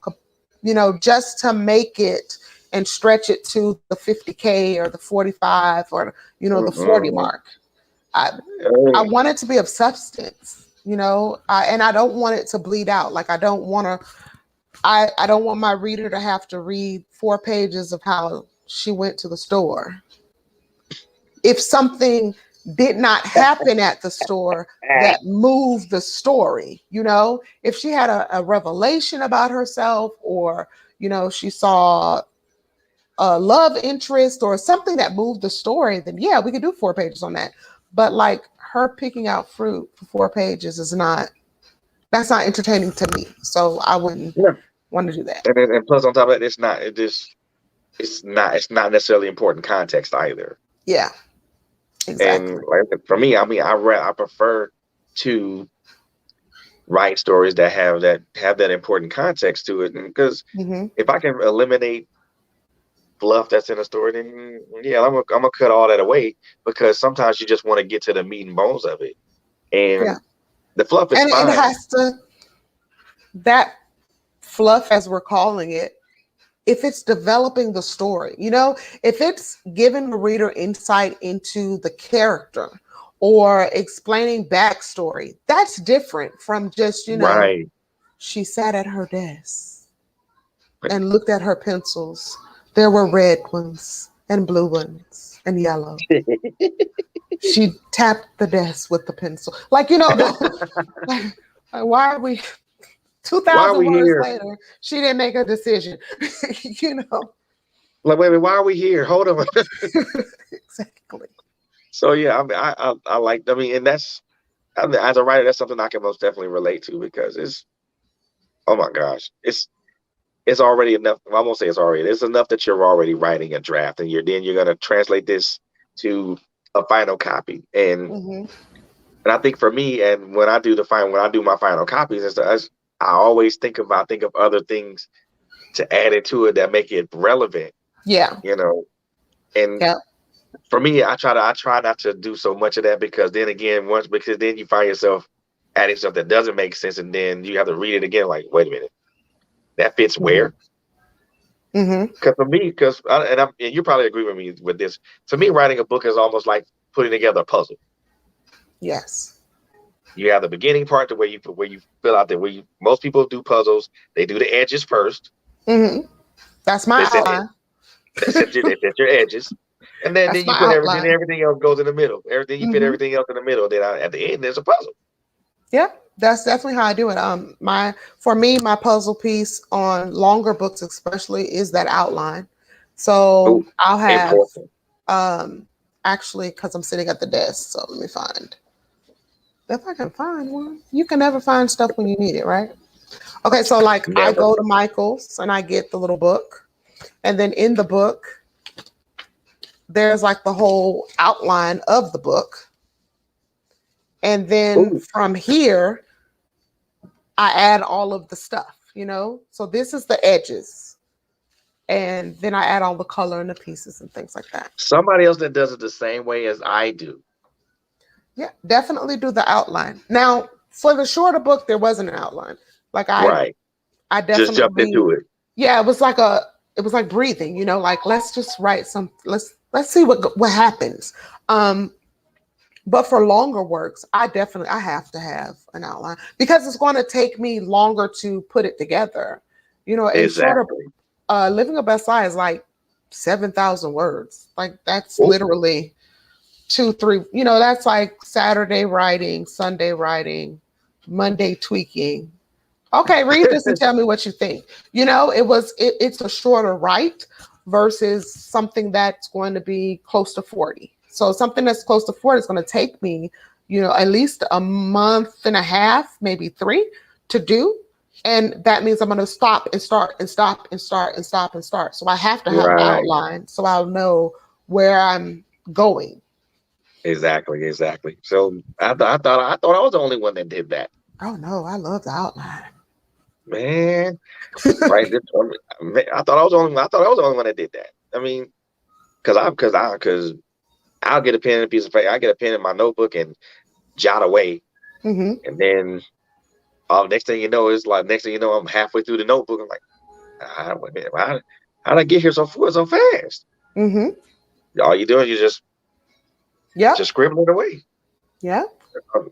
just to make it and stretch it to the 50K or the 45 or, the 40 mark. I want it to be of substance. And I don't want it to bleed out. Like I don't want my reader to have to read 4 pages of how she went to the store. If something did not happen at the store that moved the story, if she had a revelation about herself or, she saw a love interest or something that moved the story, then yeah, we could do 4 pages on that. But like her picking out fruit for 4 pages that's not entertaining to me. So I wouldn't want to do that. And plus on top of that, it's not necessarily important context either. Yeah, exactly. And like for me, I prefer to write stories that have that important context to it. Because if I can eliminate fluff that's in a story, then yeah, I'm gonna cut all that away, because sometimes you just want to get to the meat and bones of it, and the fluff is fine. It has to, that fluff, as we're calling it, if it's developing the story, if it's giving the reader insight into the character or explaining backstory, that's different from just, right. She sat at her desk and looked at her pencils. There were red ones and blue ones and yellow. She tapped the desk with the pencil. Like, like, why are we 2,000 words here? Later? She didn't make a decision. Like, wait a minute, why are we here? Hold on. Exactly. So yeah, I like. And that's, as a writer, that's something I can most definitely relate to, because it's, oh my gosh, it's already enough. I won't say it's enough that you're already writing a draft, and you're going to translate this to a final copy. And I think for me, and when I do my final copies, I always think of other things to add into it that make it relevant. Yeah. And for me, I try not to do so much of that, because then you find yourself adding stuff that doesn't make sense, and then you have to read it again. Like, wait a minute, that fits where? Because for me, and you probably agree with me with this. To me, writing a book is almost like putting together a puzzle. Yes. You have the beginning part, where you fill out there. Most people do puzzles. They do the edges first. That's my outline. They set your edges, and then you put everything. Everything else goes in the middle. You fit everything else in the middle. Then at the end, there's a puzzle. Yeah, that's definitely how I do it. For me, my puzzle piece on longer books, especially, is that outline. So I'll have actually, because I'm sitting at the desk. So let me find. If I can find one, you can never find stuff when you need it, right? Okay, so like I go to Michael's and I get the little book, and then in the book, there's like the whole outline of the book. And then from here, I add all of the stuff, So this is the edges. And then I add all the color and the pieces and things like that. Somebody else that does it the same way as I do. Yeah, definitely do the outline. Now, for the shorter book, there wasn't an outline. Like I definitely just jumped into it. Yeah, it was like breathing, like let's just write let's see what happens. But for longer works, I have to have an outline, because it's going to take me longer to put it together. Exactly. Living a Best Life is like 7,000 words. Like that's Oh, literally 2, 3. That's like Saturday writing, Sunday writing, Monday tweaking. Okay, read this and tell me what you think. It's a shorter write versus something that's going to be close to 40. So something that's close to 40 is going to take me, at least a month and a half, maybe 3 to do. And that means I'm going to stop and start and stop and start and stop and start. So I have to have an right. outline so I'll know where I'm going. Exactly. So I thought I was the only one that did that. Oh no, I love the outline. Man, right. I thought I was the only. I thought I was the only one that did that. I mean, because I'll get a pen and a piece of paper. I get a pen in my notebook and jot away, Mm-hmm. and then next thing you know, I'm halfway through the notebook. I'm like, wait a minute, how did I get here so fast? Mm-hmm. All you do is you Yep. just scribble it away, Yep.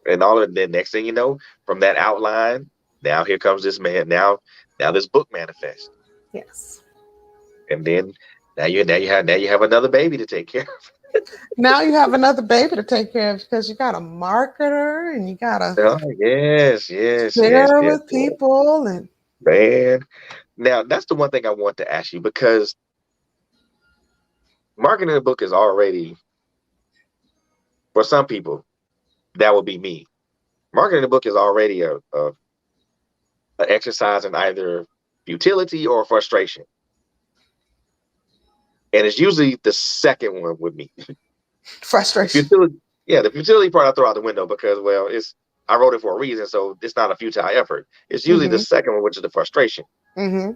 and all of the next thing you know, from that outline, now here comes this man. Now this book manifests, Yes. and then now you have another baby to take care of. Now you have another baby to take care of because you got a marketer and you got to Oh, yes, share yes, with yes. people. And Man. Now that's the one thing I want to ask you, because marketing a book is already, for some people, that would be me. Marketing a book is already a exercise in either futility or frustration, and it's usually the second one with me. The frustration. futility, yeah, the futility part I throw out the window because, well, I wrote it for a reason, so it's not a futile effort. It's usually the Mm-hmm. second one, which is the frustration. Mm-hmm.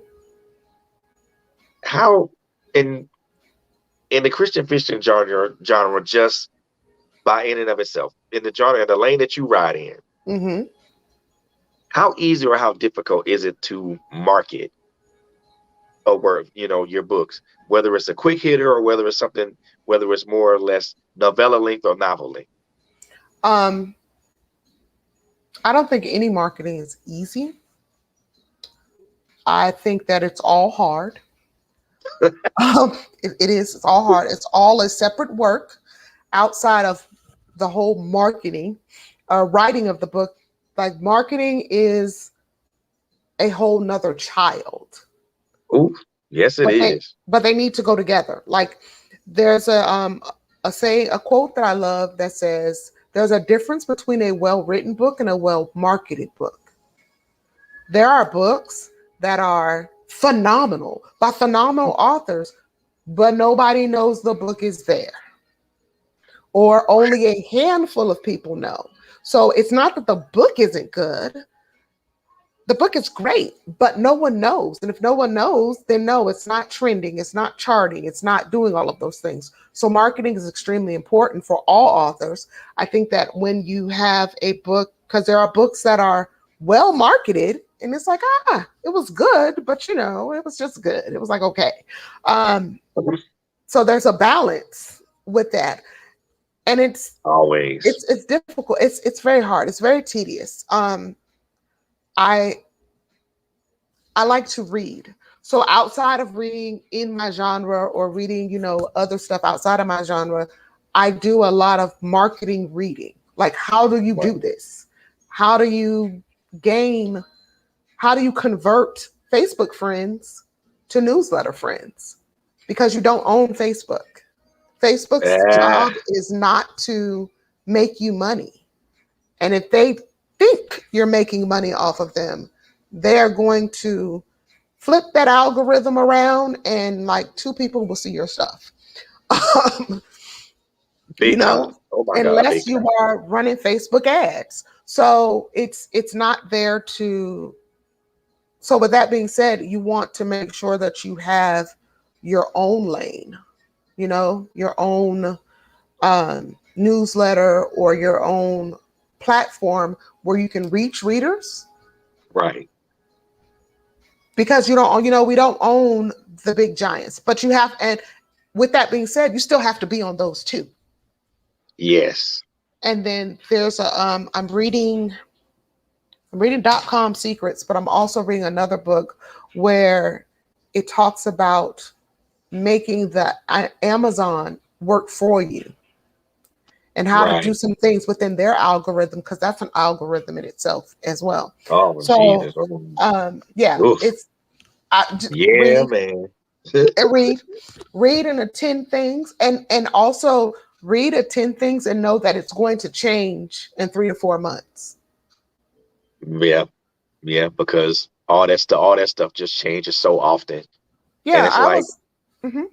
How in the Christian fiction genre, just by in and of itself, in the genre, in the lane that you ride in, Mm-hmm. how easy or how difficult is it to market your books, whether it's a quick hitter or whether it's more or less novella length or novel length? Um, I don't think any marketing is easy. I think that it's all hard. It is. It's all hard. It's all a separate work outside of the whole marketing, writing of the book. Like marketing is a whole nother child. Ooh, yes, it but they is. but they need to go together. Like there's a quote that I love that says there's a difference between a well-written book and a well-marketed book. There are books that are phenomenal by phenomenal authors, but nobody knows the book is there, or only a handful of people know. So it's not that the book isn't good. The book is great, but no one knows. And if no one knows, then no, it's not trending, it's not charting, it's not doing all of those things. So marketing is extremely important for all authors. I think that when you have a book, because there are books that are well marketed, and it's like, it was good, but it was just good. It was like, okay. Um, so there's a balance with that. And Always. it's difficult. It's very hard. It's very tedious. I I like to read. So outside of reading in my genre or reading, other stuff outside of my genre, I do a lot of marketing reading. Like, how do you Right. do this? How do you gain, how do you convert Facebook friends to newsletter friends? Because you don't own Facebook. Facebook's Yeah. job is not to make you money. And if they think you're making money off of them, they're going to flip that algorithm around and like 2 people will see your stuff. Um, you Big time. know, Oh my God, big unless you time. are running Facebook ads. So it's not there to, so with that being said, you want to make sure that you have your own lane, your own newsletter or your own platform where you can reach readers, Right. because we don't own the big giants, but you have, and with that being said, you still have to be on those too. Yes. And then there's I'm reading .com secrets, but I'm also reading another book where it talks about making the Amazon work for you and how to do Right. some things within their algorithm, because that's an algorithm in itself as well. Oh, So, Jesus. Oh, yeah, oof. it's Yeah, read, man. read, read and attend things, and also read, attend things, and know that it's going to change in 3 to 4 months. Yeah, yeah, because all that stuff just changes so often, and Yeah, it's I like, was. Mhm.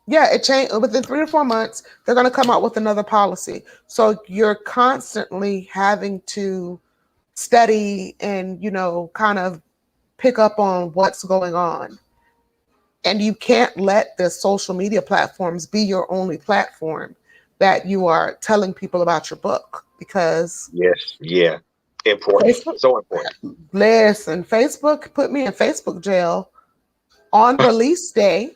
Yeah, it changed within 3 to 4 months. They're going to come out with another policy, so you're constantly having to study and kind of pick up on what's going on. And you can't let the social media platforms be your only platform that you are telling people about your book, because yes, yeah, important, Facebook, so important. listen, Facebook put me in Facebook jail on release day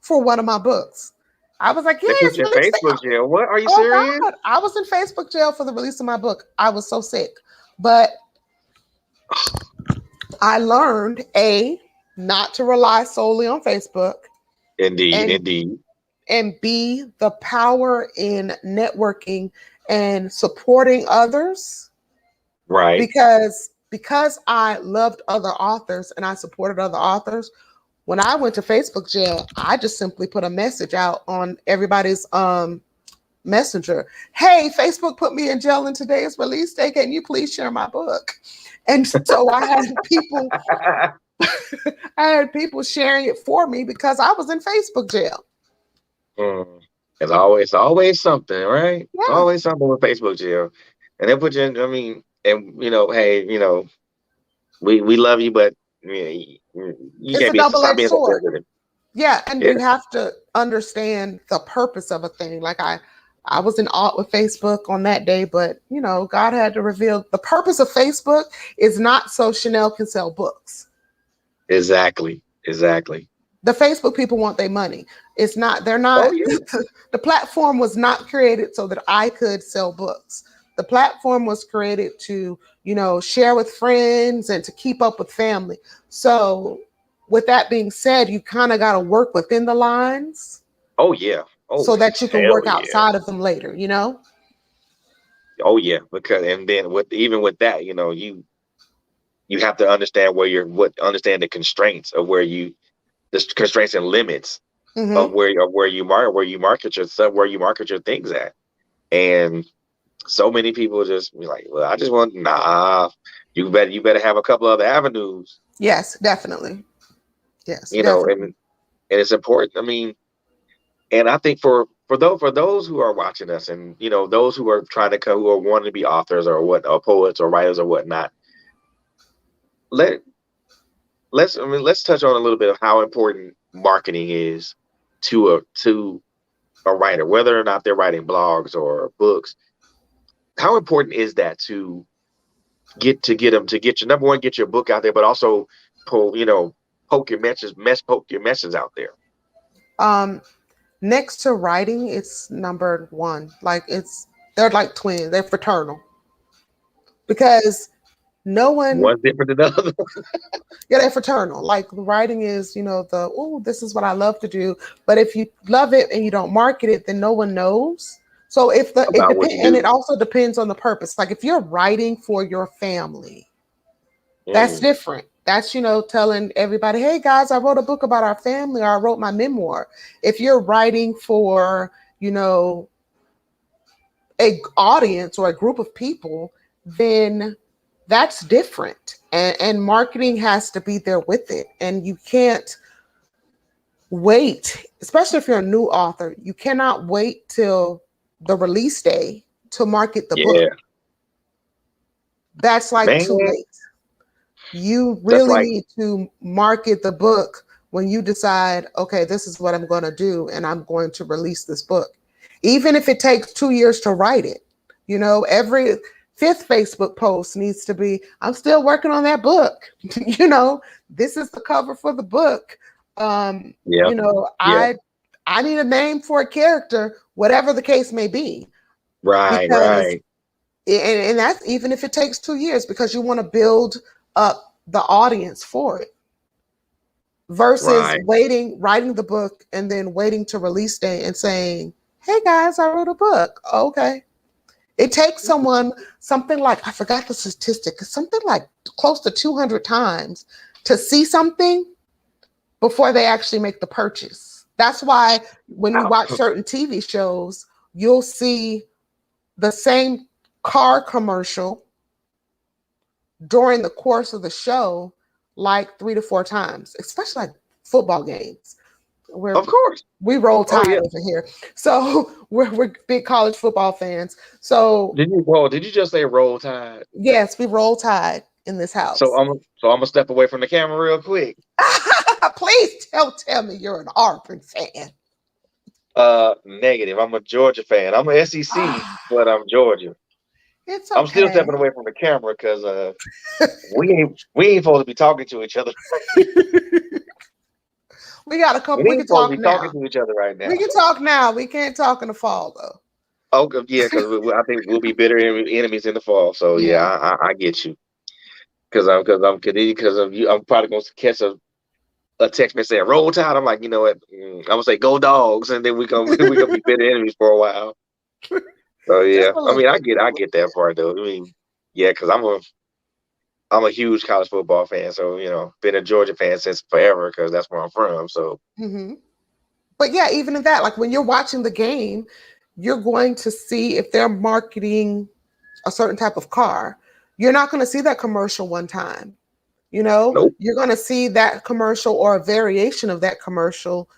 for one of my books. I was like, yeah, They put it's you in release day. Facebook jail. What? Are you Oh serious? God, I was in Facebook jail for the release of my book. I was so sick. But I learned not to rely solely on Facebook, Indeed, and indeed. B, the power in networking and supporting others, Right. because I loved other authors and I supported other authors. When I went to Facebook jail, I just simply put a message out on everybody's messenger. Hey, Facebook put me in jail and today is release day. Can you please share my book? And so I had people sharing it for me because I was in Facebook jail. Mm. It's always something, right? It's Yeah. always something with Facebook jail, and they put you in. I mean, and hey, we love you, but you It's can't a be stop double-edged being so sword. sensitive. Yeah, and Yeah, you have to understand the purpose of a thing. Like I was in awe with Facebook on that day, but God had to reveal the purpose of Facebook is not so Chanel can sell books. exactly, exactly. The Facebook people want their money. It's not, they're Oh not, yeah, the platform was not created so that I could sell books. The platform was created to, share with friends and to keep up with family. So, with that being said, you kind of got to work within the lines oh yeah, oh so that you can hell work yeah, outside of them later. oh yeah. Because and then with that, you have to understand understand the constraints of the constraints and limits Hmm. of where you market your stuff, where you market your things at. And so many people just be like, well, I just want nah. You better have a couple other avenues, Yes, definitely. Yes, and definitely. it's important. I mean, and I think for those who are watching us, and those who are trying to come, who are wanting to be authors or poets or writers or whatnot, let let's touch on a little bit of how important marketing is to a writer, whether or not they're writing blogs or books. How important is that to get your number one, get your book out there, but also pull, poke your message out there. Um, Next to writing, it's number one. Like they're like twins. They're fraternal because no one. One's different than the other. Yeah, they're fraternal. Like writing is, this is what I love to do. But if you love it and you don't market it, then no one knows. So if it About what depends, you and it do. also depends on the purpose. Like if you're writing for your family, that's Mm, different. That's, telling everybody, hey guys, I wrote a book about our family, or I wrote my memoir. If you're writing for, a audience or a group of people, then that's different. And marketing has to be there with it. And you can't wait, especially if you're a new author, you cannot wait till the release day to market the book. yeah, That's like too man. late. You That's really like need to market the book when you decide, okay, this is what I'm going to do, and I'm going to release this book. Even if it takes 2 years to write it, every fifth Facebook post needs to be, I'm still working on that book. This is the cover for the book. Um, yeah, you know, yeah. I I need a name for a character, whatever the case may be, Right, because right. and that's even if it takes 2 years, because you want to build up the audience for it. versus Right. writing the book and then waiting to release day and saying, "Hey guys, I wrote a book." Okay. It takes someone something like, I forgot the statistic, something like close to 200 times to see something before they actually make the purchase. That's why when we watch certain TV shows, you'll see the same car commercial during the course of the show like 3 to 4 times, especially like football games where Of course. we roll Oh tide yeah. over here. So we're big college football fans. So Did you just say roll tide? yes, we roll tide in this So house. I'm gonna step away from the camera real quick. Please tell me you're an Auburn fan. Negative. I'm a Georgia fan. I'm a SEC, but I'm Georgia. It's I'm still okay. stepping away from the camera because we ain't supposed to be talking to each other. We got a couple. We We ain't can supposed to talk be talking now. to each other right now. We can talk now. We can't talk in the fall though. Okay, yeah, because I think we'll be bitter enemies in the fall. So yeah, Yeah. I get you. Because of you, I'm probably gonna catch a text message saying "Roll Tide." I'm like, you know what? I'm gonna say "Go Dogs," and then we gonna be bitter enemies for a while. So Just yeah, a I little mean, bit. I get that part though. I mean, yeah, because I'm a huge college football fan. So been a Georgia fan since forever because that's where I'm from. So Hmm. But yeah, even in that, like when you're watching the game, you're going to see if they're marketing a certain type of car. You're not going to see that commercial one time. nope. You're going to see that commercial or a variation of that commercial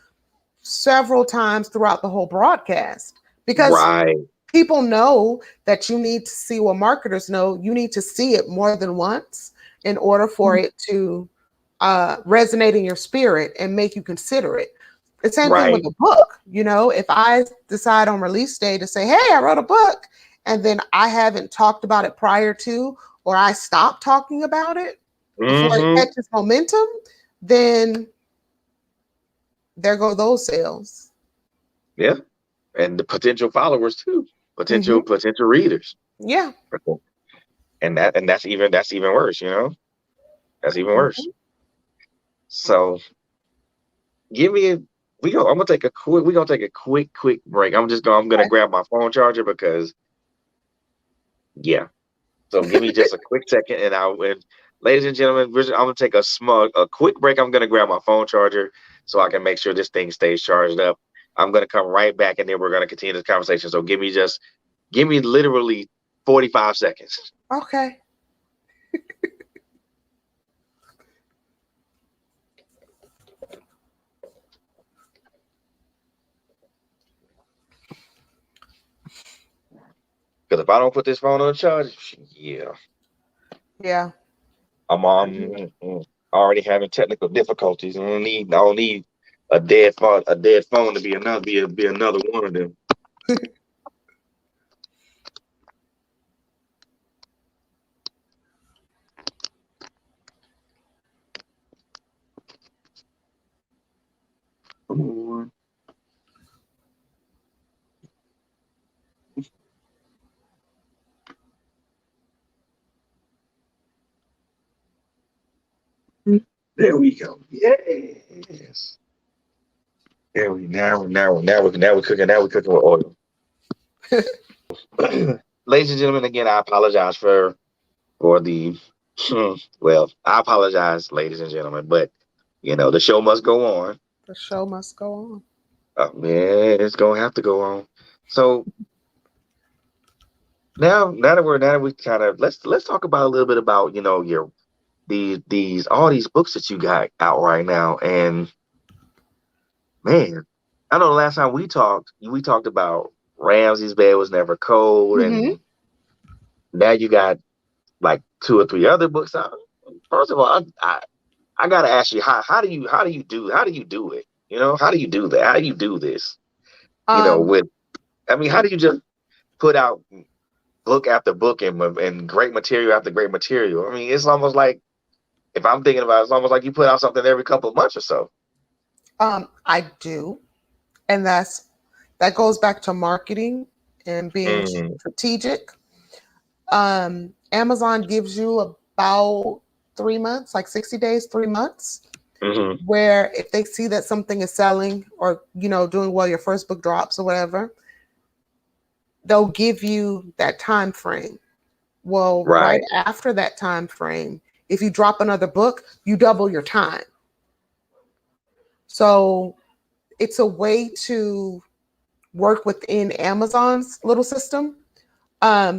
several times throughout the whole broadcast because Right, people know that you need to see what marketers know. You need to see it more than once in order for it to resonate in your spirit and make you consider it. The same thing with right. a book. If I decide on release day to say, "Hey, I wrote a book," and then I haven't talked about it prior to, or I stop talking about it before it Mm-hmm. catches momentum, then there go those sales. Yeah, and the potential followers too, Hmm. potential readers, Yeah. and that's even worse. That's even worse. Mhm. So give me a I'm gonna take a quick break. I'm gonna Okay. grab my phone charger because yeah. So give me just a quick second, and ladies and gentlemen, I'm gonna take a quick break. I'm gonna grab my phone charger so I can make sure this thing stays charged up. I'm gonna come right back, and then we're gonna continue this conversation. So give me literally 45 seconds. Okay. Because if I don't put this phone on charge, yeah, Yeah. already having technical difficulties. I don't need a dead phone to be another one of them. Come on. There we go. Yes. There we now we're cooking with oil. Ladies and gentlemen, again, I apologize for the well, I apologize, ladies and gentlemen, but the show must go on. The show must go on. Man, it's gonna have to go on. So now that we kind of let's talk about a little bit about your these all these books that you got out right now. And man, I know the last time we talked about Ramsey's Bed Was Never Cold, Hmm. and now you got like two or three other books out. First of all, I gotta ask you how do you do it? How do you do that? How do you do this? Um, With I mean, how do you just put out book after book and great material after great material? I mean, it's almost like if I'm thinking about it, it's almost like you put out something every couple of months or so. I do, and that goes back to marketing and being Mm, strategic. Amazon gives you about 3 months, like 60 days, 3 months. Mm-hmm. where if they see that something is selling or, doing well, your first book drops or whatever, they'll give you that time frame. Well, right Right. after that time frame, if you drop another book, you double your time. So it's a way to work within Amazon's little system.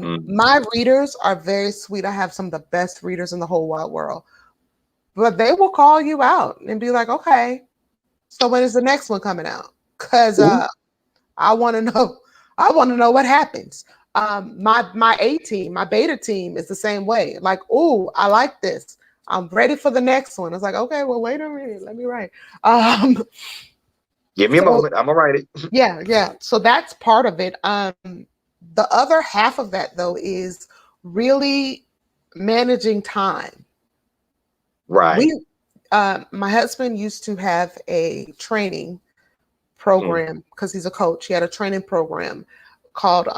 Mm. My readers are very sweet. I have some of the best readers in the whole wide world, but they will call you out and be like, okay, so when is the next one coming out? Because Ooh. I want to know. I want to know what happens. My A team, my beta team is the same way. Like, oh, I like this. I'm ready for the next one. It's like, okay, well, wait a minute, let me write. Um, Give me a so moment. I'm gonna write it. yeah. So that's part of it. The other half of that though is really managing time. Right. We, my husband used to have a training Mm. program because he's a coach. He had a training program called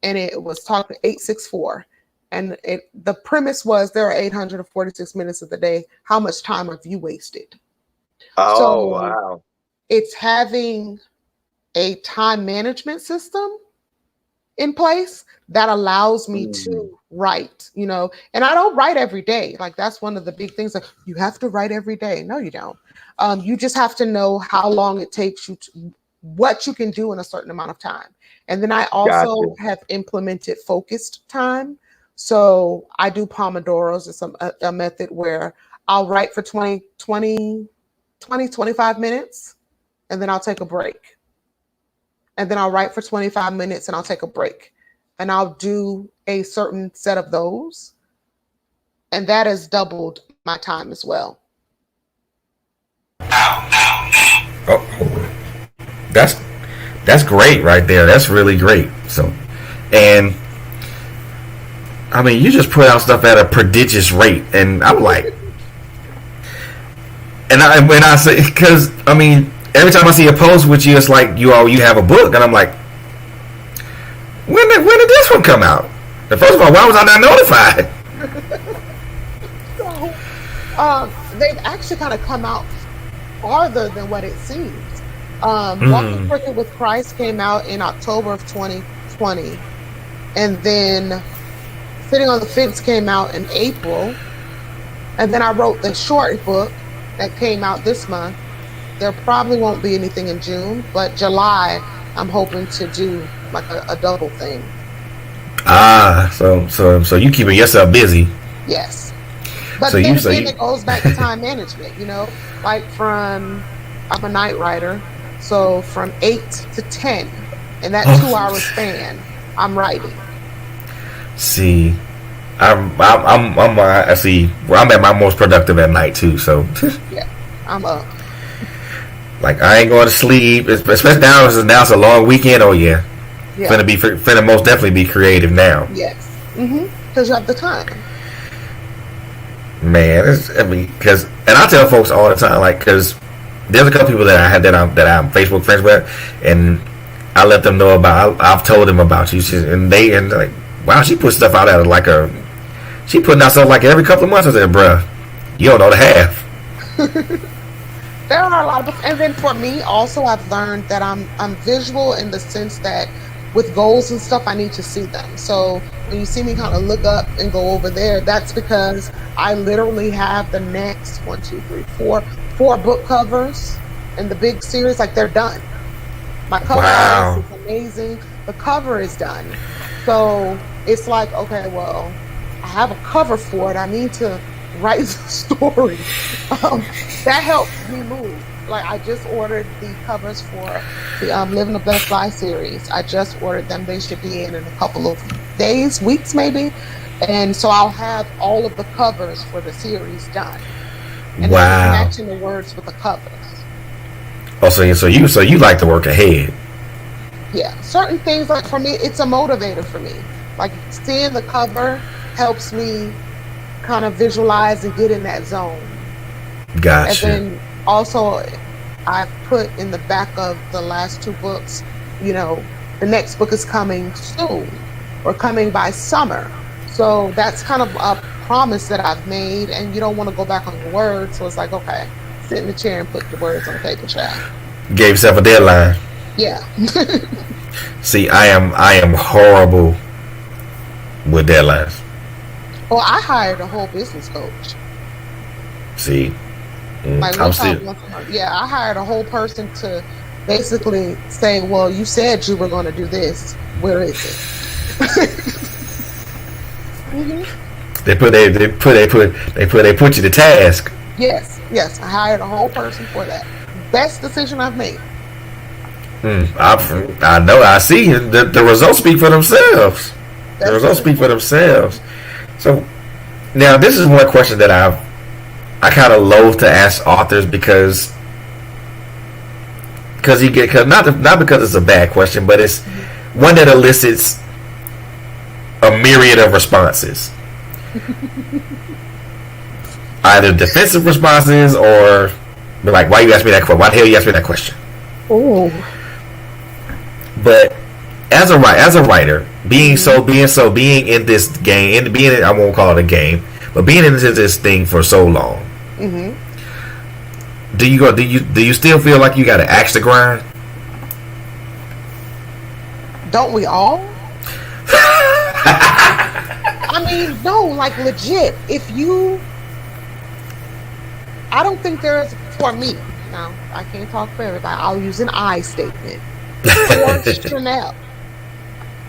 and it was talking 864. And the premise was there are 846 minutes of the day. How much time have you wasted? Oh So wow. it's having a time management system in place that allows me Mm. to write, and I don't write every day. Like that's one of the big things. Like you have to write every day. No, you don't. You just have to know how long it takes you to what you can do in a certain amount of time. And then I Gotcha. also have implemented focused time. So I do Pomodoros. It's a method where I'll write for 25 minutes and then I'll take a break. And then I'll write for 25 minutes and I'll take a break. And I'll do a certain set of those. And that has doubled my time as well. Oh, that's that's great right there. That's really great. So, and I mean, you just put out stuff at a prodigious rate, and I'm like, and when I say, because I mean, every time I see a post with you, it's like you have a book, and I'm like, when did this one come out? And first of all, why was I not notified? So they've actually kind of come out farther than what it seems. Walking Mm. Crooked with Christ came out in October of 2020. And then Sitting on the Fence came out in April. And then I wrote the short book that came out this month. There probably won't be anything in June, but July, I'm hoping to do like a double thing. Ah, so you keeping yourself busy. Yes. But So then you so again, you it goes back to time management, like I'm a night writer. So from 8 to 10, in that 2 hour span, I'm writing. see. I see. Well, I'm at my most productive at night too. So, Yeah, I'm up. like, I ain't going to sleep. Especially now it's a long weekend. Oh yeah, Yeah. finna most definitely be creative now. Yes. Because you have the time. Man, I mean, because and I tell folks all the time, like, because there's a couple people that I had that I'm Facebook friends with, and I let them know about. I've told them about you, and and like, wow, she puts stuff out at she putting out stuff like every couple of months. I said, bruh, you don't know the half. There are a lot of books, and then for me also, I've learned that I'm visual in the sense that with goals and stuff, I need to see them. So when you see me kind of look up and go over there, that's because I literally have the next one, two, three, four book covers in the big series. Like they're done. My cover Wow. artist is amazing. The cover is done. So it's like, okay, well, I have a cover for it. I need to write the story. Um, that helps me move. Like I just ordered the covers for the Living a Blessed Life series. I just ordered them. They should be in a couple of days, weeks maybe. And so I'll have all of the covers for the series done. And then just Wow. matching the words with the covers. Oh, so you like to work ahead. Yeah, certain things, like for me, it's a motivator for me. Like seeing the cover helps me kind of visualize and get in that zone. And Gotcha. then also, I've put in the back of the last two books, the next book is coming soon or coming by summer. So that's kind of a promise that I've made, and you don't want to go back on your word. So it's like, okay, sit in the chair and put the words on paper, child. Gave yourself a deadline. Yeah. See, I am horrible with deadlines. Well, I hired a whole business coach. See, Like I'm still. yeah, I hired a whole person to basically say, "Well, you said you were going to do this. Where is it?" hmm They put you to task. Yes, yes, I hired a whole person for that. Best decision I've made. I know. I see. The results speak for themselves. The results speak for themselves. So now this is one question that I kind of loathe to ask authors because you get not because it's a bad question, but it's one that elicits a myriad of responses. Either defensive responses or like, why you ask me that question? Why the hell you ask me that question? Oh. But as a writer, being in this game, and I won't call it a game, but being into this thing for so long, do you still feel like you got to axe the grind? Don't we all? I mean, no, like legit. I don't think there's, for me, now I can't talk for everybody, I'll use an I statement. For She Nell,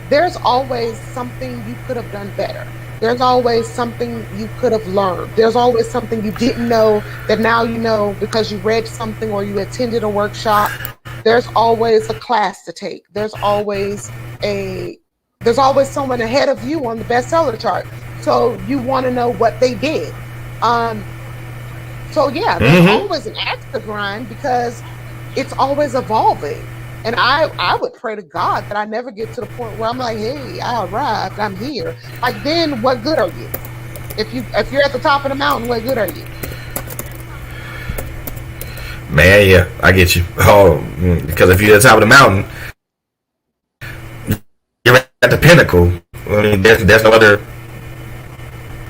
there's always something you could have done better. There's always something you could have learned. There's always something you didn't know that now you know because you read something or you attended a workshop. There's always a class to take. There's always someone ahead of you on the bestseller chart. So you want to know what they did. So yeah, there's always an axe to grind because it's always evolving. And I would pray to God that I never get to the point where I'm like, hey, I arrived, I'm here. Like, then what good are you? If you're at the top of the mountain, what good are you? Man, yeah, I get you. Oh, because if you're at the top of the mountain, you're at the pinnacle. I mean, there's no other.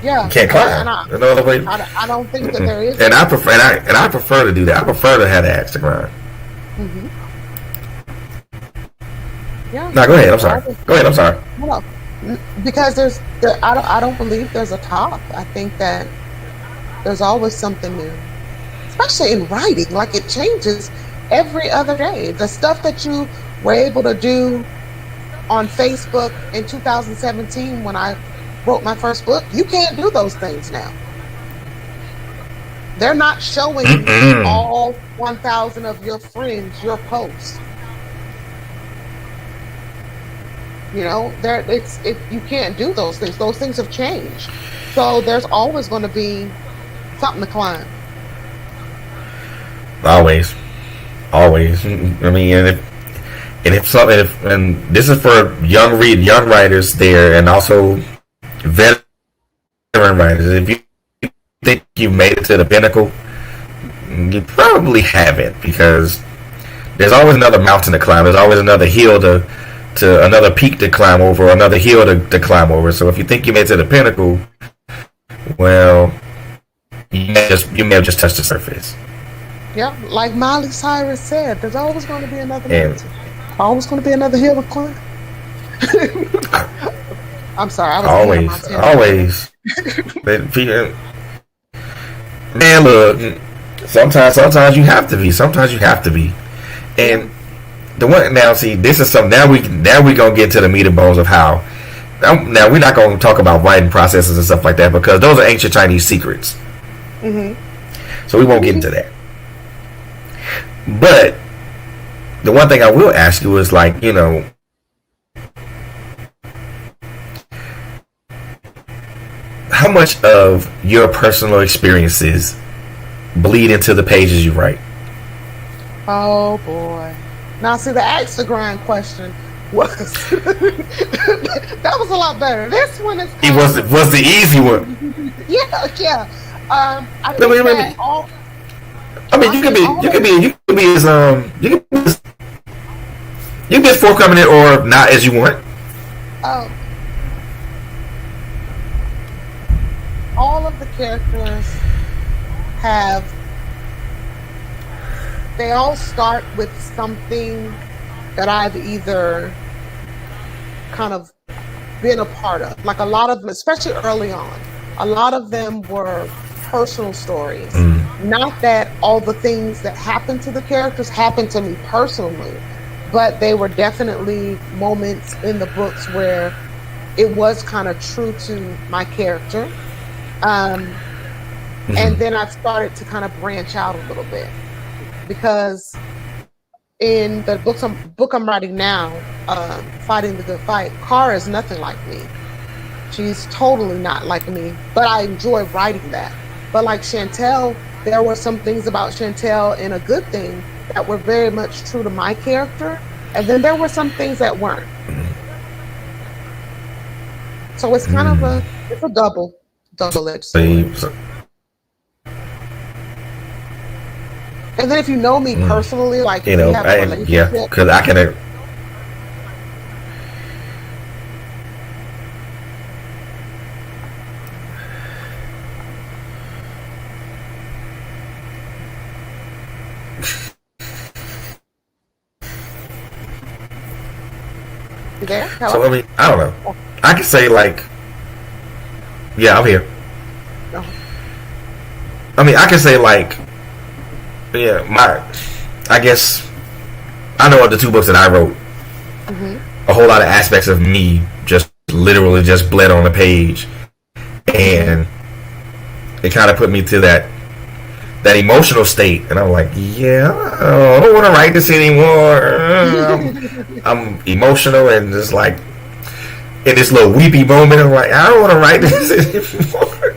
Yeah, you can't climb. There's no other way. I don't think that there is. And I prefer to do that. I prefer to have the axe to grind. Yeah. No, go ahead. I'm sorry. I'm sorry. No, because I don't believe there's a top. I think that there's always something new, especially in writing. Like, it changes every other day. The stuff that you were able to do on Facebook in 2017 when I wrote my first book, you can't do those things now. They're not showing all 1,000 of your friends your posts. You know, you can't do those things. Those things have changed. So there's always going to be something to climb. Always. I mean, and this is for young writers there, and also veteran writers. If you think you've made it to the pinnacle, you probably haven't, because there's always another mountain to climb. There's always another hill to another peak to climb over, another hill to climb over. So if you think you made it to the pinnacle, well, you may have just touched the surface. Yeah, like Miley Cyrus said, there's always going to be another mountain. Always going to be another hill to climb. I'm sorry. I was always. Man, look. Sometimes you have to be. And the one now, see, this is something. Now we gonna get to the meat and bones of how. Now we're not gonna talk about writing processes and stuff like that, because those are ancient Chinese secrets. So we won't get into that. But the one thing I will ask you is, like, you know, how much of your personal experiences bleed into the pages you write? Oh boy. Now, see, the axe to grind question was that was a lot better. This one is was the easy one. Yeah. You can be as forthcoming or not as you want. All of the characters have they all start with something that I've either kind of been a part of. Like a lot of them, especially early on, a lot of them were personal stories. Not that all the things that happened to the characters happened to me personally, but they were definitely moments in the books where it was kind of true to my character. And then I've started to kind of branch out a little bit, because in the book I'm writing now, Fighting the Good Fight, Kara is nothing like me. She's totally not like me, but I enjoy writing that. But like Chantel, there were some things about Chantel in A Good Thing that were very much true to my character, and then there were some things that weren't. So it's kind of a double-edged sword. And then if you know me personally, like you know, because I can. You there? So I mean, I don't know. I can say like, yeah, I'm here. I mean, I can say like, yeah, I guess I know of the two books that I wrote, a whole lot of aspects of me just literally just bled on the page, and it kind of put me to that emotional state, and I'm like, yeah, I don't want to write this anymore. I'm emotional and just like in this little weepy moment, I'm like, I don't want to write this anymore.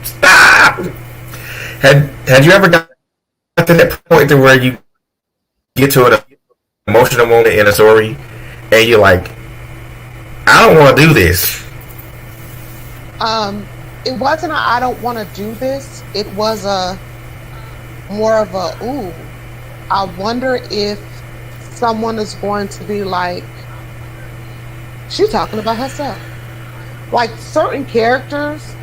Stop. Had you ever got to that point to where you get to an emotional moment in a story and you're like, I don't want to do this? It wasn't I don't want to do this. It was more of a, I wonder if someone is going to be like, she's talking about herself. Like certain characters,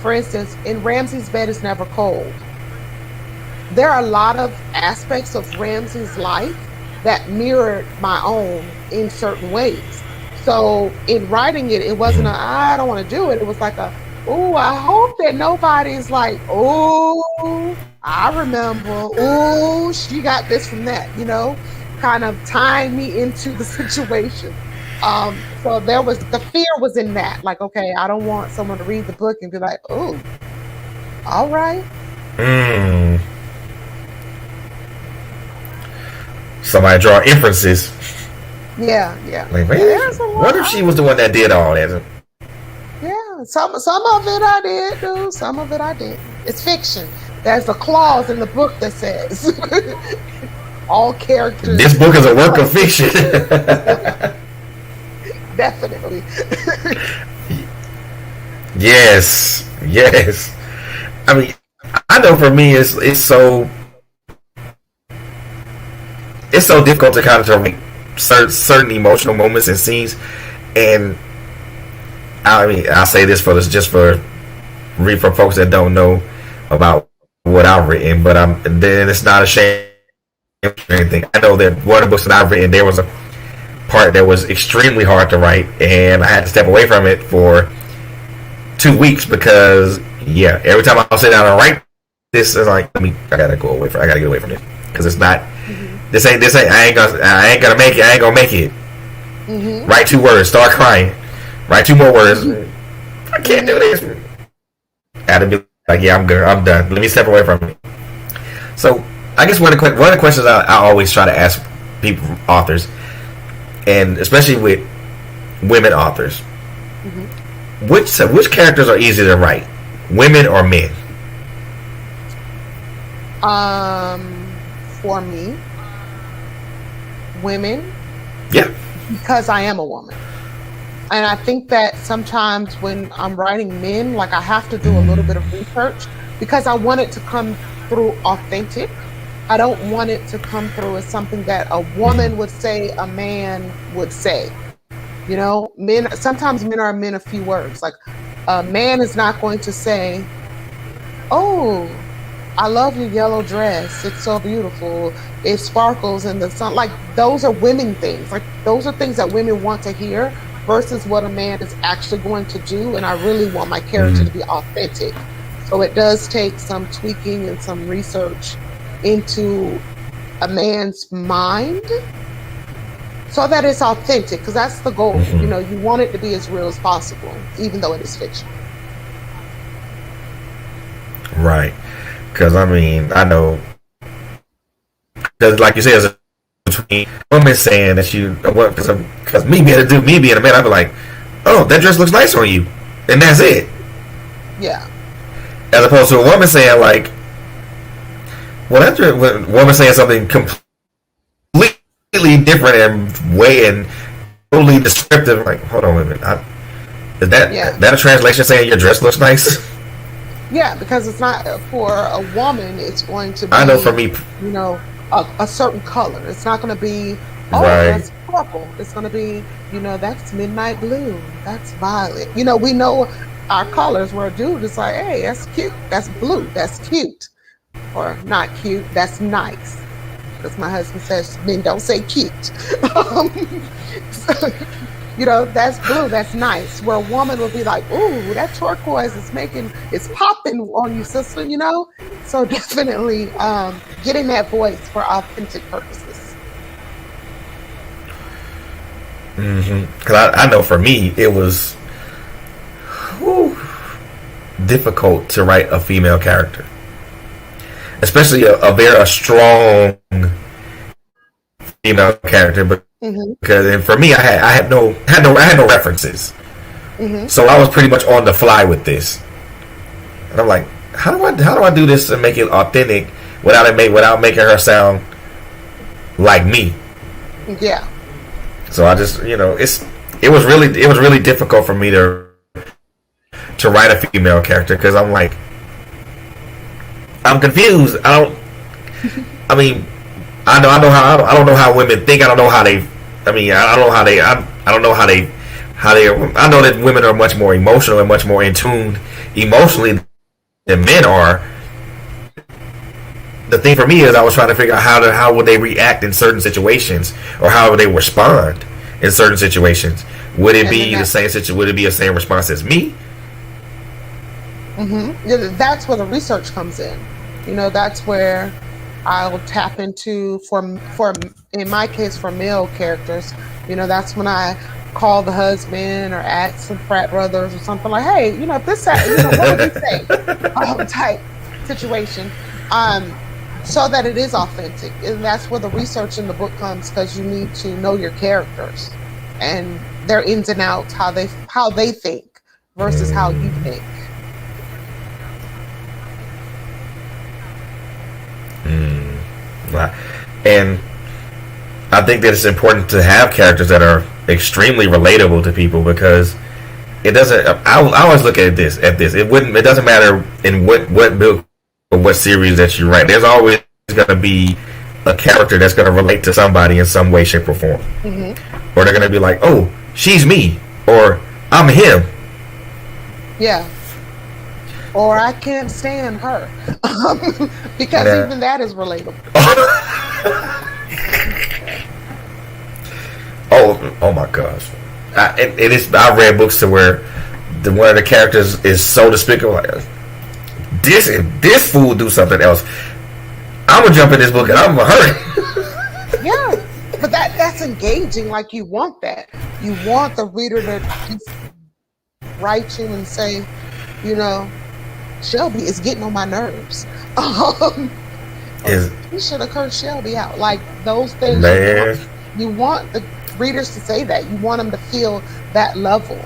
for instance, in Ramsey's Bed is Never Cold, there are a lot of aspects of Ramsey's life that mirrored my own in certain ways. So in writing it, it wasn't I don't want to do it. It was like I hope that nobody's like, I remember, she got this from that, kind of tying me into the situation. So there was, the fear was in that, like, okay, I don't want someone to read the book and be like, all right. Somebody draw inferences. Yeah. Like, man, what if she was the one that did all that? Yeah, some of it I did, dude. Some of it I did. It's fiction. There's a clause in the book that says all characters. This book is a work of fiction. Definitely. Yes. I mean, I know for me, it's so difficult to kind of make certain emotional moments and scenes, and I mean, I'll say this for folks that don't know about what I've written, but then it's not a shame or anything. I know that one of the books that I've written, there was a part that was extremely hard to write, and I had to step away from it for 2 weeks because, every time I'll sit down and write this, it's like, I gotta get away from it because it's not. This ain't. I ain't gonna make it. I ain't gonna make it. Write 2 words, start crying. Write 2 more words. I can't do this. I had to be like, I'm good. I'm done. Let me step away from it. So I guess one of the questions I always try to ask people, authors, and especially with women authors, which characters are easier to write, women or men? For me, women. Yeah. Because I am a woman. And I think that sometimes when I'm writing men, like I have to do a little bit of research because I want it to come through authentic. I don't want it to come through as something that a woman would say a man would say. Sometimes men are men of few words. Like a man is not going to say, I love your yellow dress. It's so beautiful. It sparkles in the sun. Like those are women things. Like those are things that women want to hear versus what a man is actually going to do. And I really want my character to be authentic. So it does take some tweaking and some research into a man's mind so that it's authentic, because that's the goal. You know, you want it to be as real as possible, even though it is fiction. Right. Because, I mean, I know, because like you said, it's between women saying that you, because me being a man, I'd be like, oh, that dress looks nice on you. And that's it. Yeah. As opposed to a woman saying, like, well, that's a woman saying something completely different and totally descriptive. Like, hold on a minute. Is that a translation saying your dress looks nice? Yeah, because it's not for a woman. It's going to be, I know for me, you know, a certain color. It's not going to be, oh, right. That's purple. It's going to be, you know, that's midnight blue. That's violet. You know, we know our colors. Where a dude is like, hey, that's cute. That's blue. That's cute. Or not cute. That's nice. Because my husband says men don't say cute. So, you know, that's blue, that's nice. Where a woman will be like, ooh, that turquoise it's popping on you, sister, you know? So definitely getting that voice for authentic purposes. Because I know for me, it was difficult to write a female character. Especially a very strong female character, but because for me, I had no references, so I was pretty much on the fly with this, and I'm like, how do I do this and make it authentic without making her sound like me? Yeah. So I just, you know, it was really difficult for me to write a female character because I'm like, I'm confused. I don't know how women think. I don't know how they. I know that women are much more emotional and much more in tune emotionally than men are. The thing for me is I was trying to figure out how would they react in certain situations, or how would they respond in certain situations. Would it be the same situation? Would it be the same response as me? Yeah, that's where the research comes in. You know, that's where I'll tap into for in my case for male characters. You know, that's when I call the husband or ask some frat brothers or something like, hey, you know, if this, you know, what would you say? Type situation. So that it is authentic, and that's where the research in the book comes, because you need to know your characters and their ins and outs, how they think versus how you think. And I think that it's important to have characters that are extremely relatable to people, because it doesn't. I always look at this. It doesn't matter in what book or what series that you write. There's always going to be a character that's going to relate to somebody in some way, shape, or form. Or they're going to be like, "Oh, she's me," or "I'm him." Yeah. Or I can't stand her, because even that is relatable. Oh my gosh! I read books to where one of the characters is so despicable. Like, this fool do something else. I'm gonna jump in this book and I'm gonna hurt. Yeah, but that's engaging. Like, you want that. You want the reader to write you and say, you know, Shelby is getting on my nerves. You should have cursed Shelby out. Like, those things. You want the readers to say that. You want them to feel that level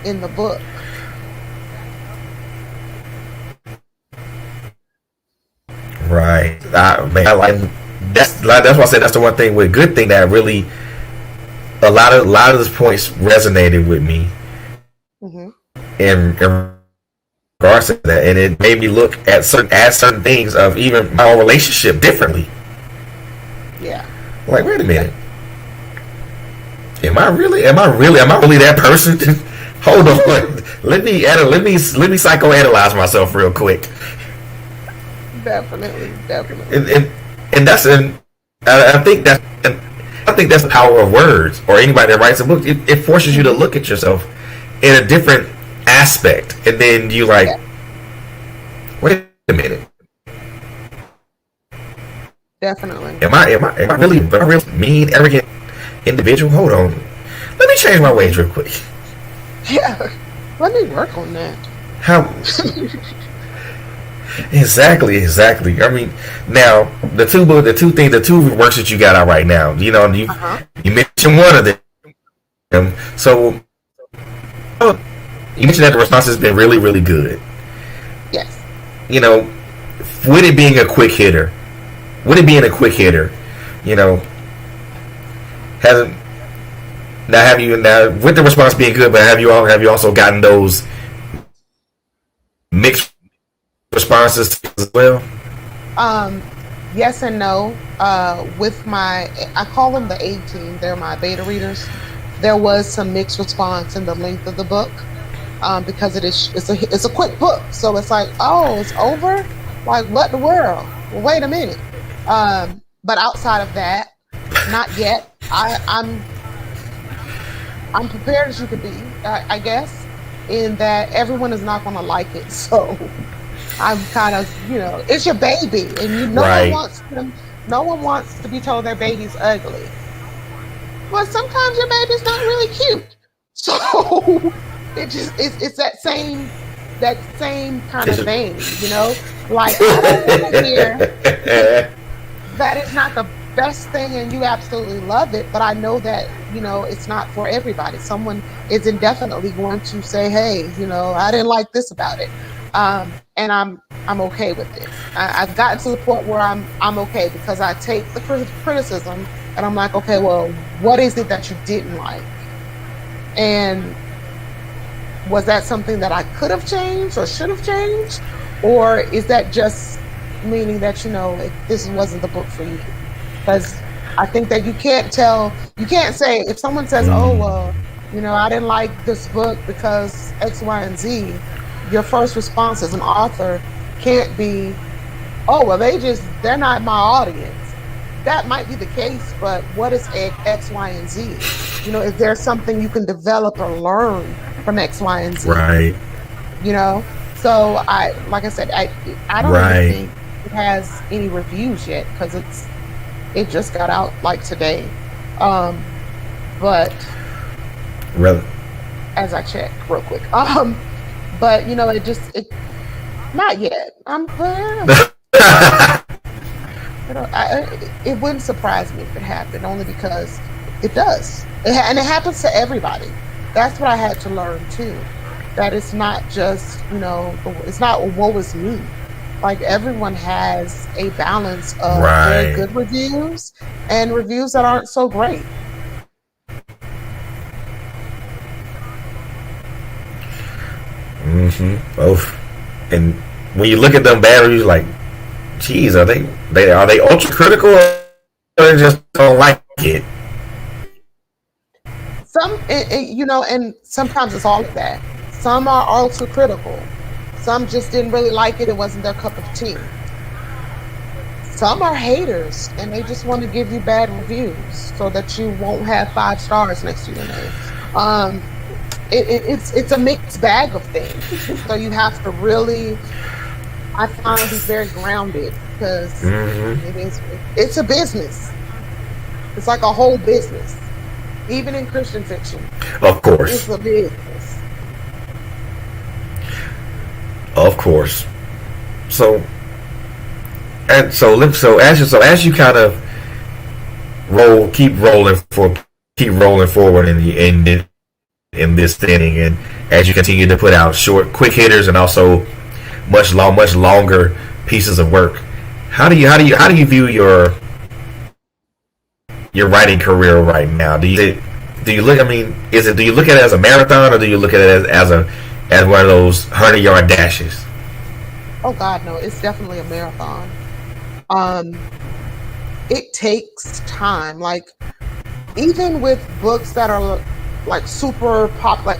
in the book. Right. I like that's why I said that's the one thing with good thing that really a lot of those points resonated with me. In regards to that, and it made me look at certain things of even my own relationship differently. Yeah. Like, wait a minute. Am I really that person? Hold on. Let me psychoanalyze myself real quick. Definitely. And that's I think that and I think that's the power of words, or anybody that writes a book. It forces you to look at yourself in a different aspect, and then you like, Yeah, wait a minute, definitely. am I really a real mean, arrogant individual? Hold on, let me change my ways real quick. Yeah, let me work on that. How exactly? I mean, now the two works that you got out right now. You know, Uh-huh. you mentioned one of them. So you mentioned that the response has been really, really good. Yes. You know, with it being a quick hitter, you know, hasn't now have you now with the response being good, but have you also gotten those mixed responses as well? Um, yes and no. With my, I call them the A team. They're my beta readers. There was some mixed response in the length of the book, because it's a quick book. So it's like, oh, it's over. Like what in the world? Well, wait a minute. But outside of that, not yet. I'm prepared as you could be. I guess in that everyone is not going to like it. So I'm kind of, it's your baby, and Right. no one wants to be told their baby's ugly. Well, sometimes your baby's not really cute. So it's that same kind of It's vein. Like I don't want to hear that it's not the best thing and you absolutely love it, but I know that it's not for everybody. Someone is indefinitely going to say, hey, I didn't like this about it, and I'm okay with it. I've gotten to the point where I'm okay, because I take the criticism and I'm like, okay, well, what is it that you didn't like, and was that something that I could have changed or should have changed, or is that just meaning that this wasn't the book for you? Because I think that you can't say, if someone says, oh, well, I didn't like this book because X, Y, and Z, your first response as an author can't be, oh, well, they're not my audience. That might be the case, but what is X, Y, and Z? Is there something you can develop or learn from X, Y, and Z? right. So like I said, I don't even Right. think it has any reviews yet, because it just got out like today. But Really. as I check real quick, but it not yet. It wouldn't surprise me if it happened, only because it does. And it happens to everybody. That's what I had to learn too. That it's not just, it's not woe is me. Like everyone has a balance of very Right. good reviews and reviews that aren't so great. Both. And when you look at them bad reviews, like, geez, are they ultra critical, or they just don't like it? And sometimes it's all of that. Some are also critical. Some just didn't really like it. It wasn't their cup of tea. Some are haters and they just want to give you bad reviews so that you won't have 5 stars next to your name. It's a mixed bag of things. So you have to really, I find, be very grounded, because it's a business. It's like a whole business. Even in Christian fiction, Of it's course. a business. Of course. So as you kind of keep rolling forward in this thing, and as you continue to put out short, quick hitters, and also much longer pieces of work, how do you view your writing career right now? Do you look? I mean, do you look at it as a marathon, or do you look at it as one of those 100-yard dashes? Oh God, no! It's definitely a marathon. Um, it takes time. Like even with books that are like super pop, like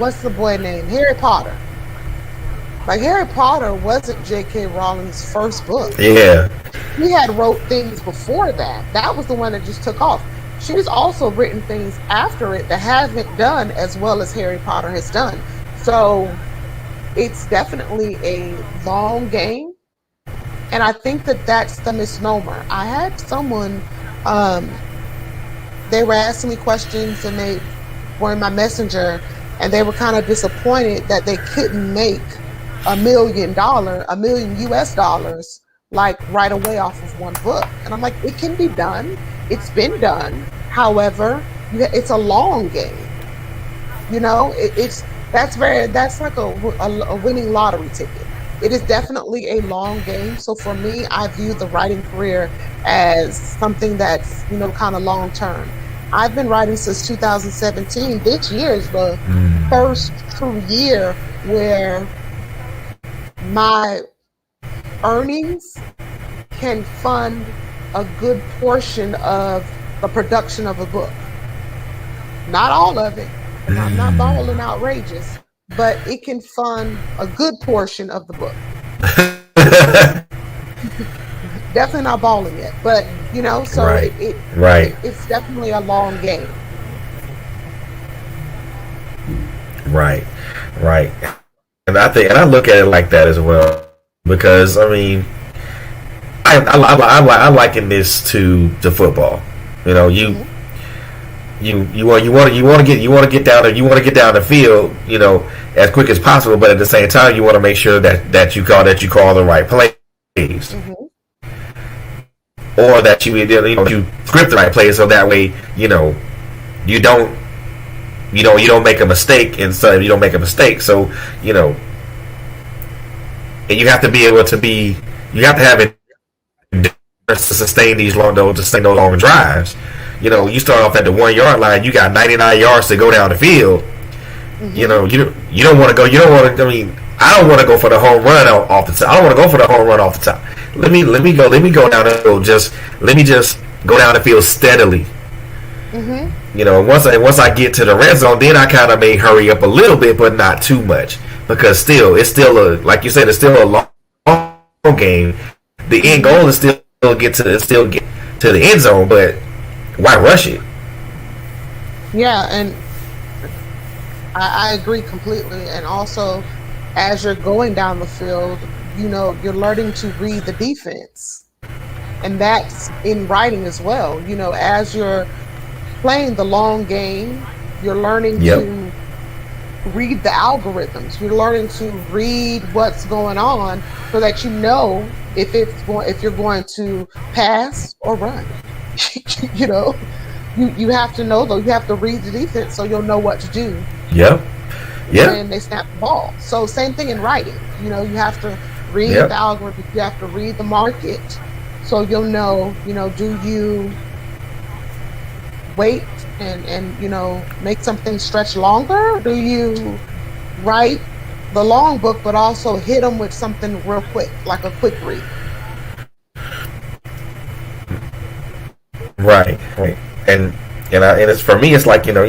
what's the boy name? Harry Potter. Like Harry Potter wasn't J.K. Rowling's first book. Yeah. He had wrote things before that. That was the one that just took off. She's also written things after it that haven't done as well as Harry Potter has done. So it's definitely a long game. And I think that that's the misnomer. I had someone, they were asking me questions and they were in my messenger and they were kind of disappointed that they couldn't make $1 million US dollars like right away off of one book. And I'm like, it can be done. It's been done. However, it's a long game. You know, that's like a winning lottery ticket. It is definitely a long game. So for me, I view the writing career as something that's, you know, kind of long term. I've been writing since 2017. This year is the first true year where my earnings can fund a good portion of the production of a book. Not all of it. And I'm not balling outrageous, but it can fund a good portion of the book. Definitely not balling yet, but you know, so right. It's definitely a long game. Right. And I look at it like that as well, because I mean, I liken this to football. You know, you want to get down the field, you know, as quick as possible, but at the same time, you want to make sure that you call the right plays, or that you script the right plays, so that way, you know, you don't make a mistake, and so you don't make a mistake. So, you know, and you have to be able to have it to sustain those long drives. You know, you start off at the 1 yard line, you got 99 yards to go down the field. You know, you don't want to go. I mean, I don't want to go for the home run off the top. I don't want to go for the home run off the top. Let me go down the field. Let me just go down the field steadily. You know, once I get to the red zone, then I kind of may hurry up a little bit, but not too much, because it's still like you said, it's still a long game. The end goal is still get to the end zone, but why rush it? Yeah, and I agree completely. And also, as you're going down the field, you know, you're learning to read the defense, and that's in writing as well. You know, as you're playing the long game, you're learning to read the algorithms. You're learning to read what's going on, so that you know if you're going to pass or run. You know, you have to know, though. You have to read the defense, so you'll know what to do. When they snap the ball. So same thing in writing. You know, you have to read the algorithm. You have to read the market, so you'll know. You know, do you wait and you know, make something stretch longer? Or do you write the long book but also hit them with something real quick, like a quick read? Right. And it's, for me, it's like, you know,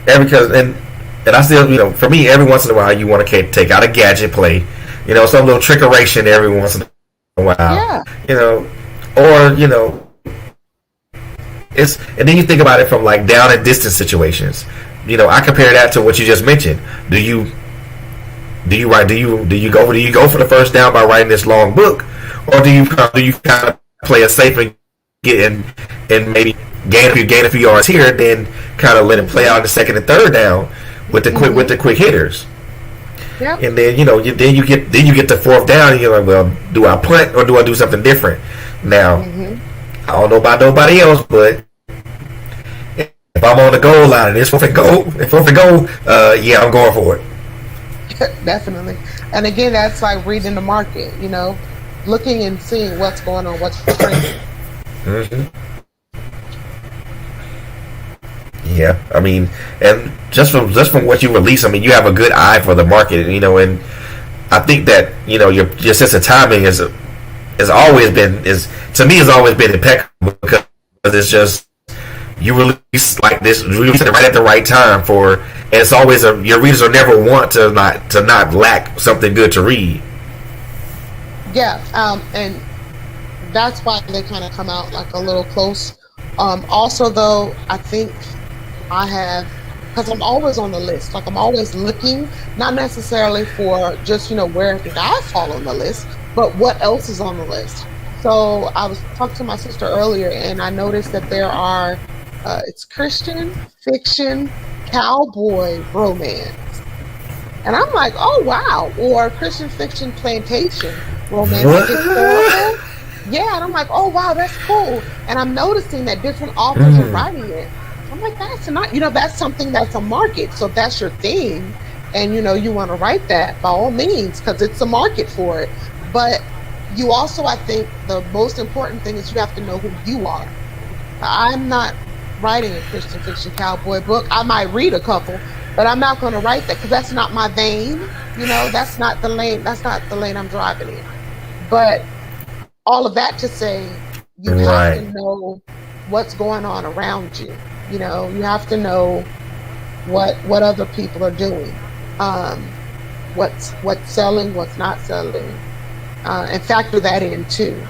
and I still, you know, for me, every once in a while, you want to take out a gadget play, you know, some little trickeration every once in a while, you know, or, you know, and then you think about it from like down and distance situations. You know, I compare that to what you just mentioned. Do you go for the first down by writing this long book, or do you kind of play it safe and get and maybe gain a few yards here, and then kind of let it play out in the second and third down with the quick hitters? And then, you know, then you get to fourth down, and you're like, well, do I punt or do I do something different? Now, I don't know about nobody else, but if I'm on the goal line and it's fourth and goal, I'm going for it. Definitely. And again, that's like reading the market, you know, looking and seeing what's going on, what's trending. Yeah, I mean, and just from what you release, I mean, you have a good eye for the market, you know, and I think that, you know, your sense of timing has always been impeccable, because it's just, you release like this, you release it right at the right time for and it's always your readers will never want to not lack something good to read. Yeah, and that's why they kind of come out like a little close. Also, though, I think I have, because I'm always on the list. Like I'm always looking, not necessarily for just where did I fall on the list, but what else is on the list. So I was talking to my sister earlier, and I noticed that there are it's Christian fiction, cowboy romance, and I'm like, oh wow, or Christian fiction plantation romance, like historical. Yeah, and I'm like, oh wow, that's cool. And I'm noticing that different authors are writing it. I'm like, that's not, that's something that's a market. So if that's your thing, and you want to write that, by all means, because it's a market for it. But you also, I think, the most important thing is you have to know who you are. I'm not writing a Christian fiction cowboy book. I might read a couple, but I'm not going to write that because that's not my vein. That's not the lane. That's not the lane I'm driving in. But all of that to say, you have to know what's going on around you. You have to know what other people are doing, what's selling, what's not selling, and factor that in too.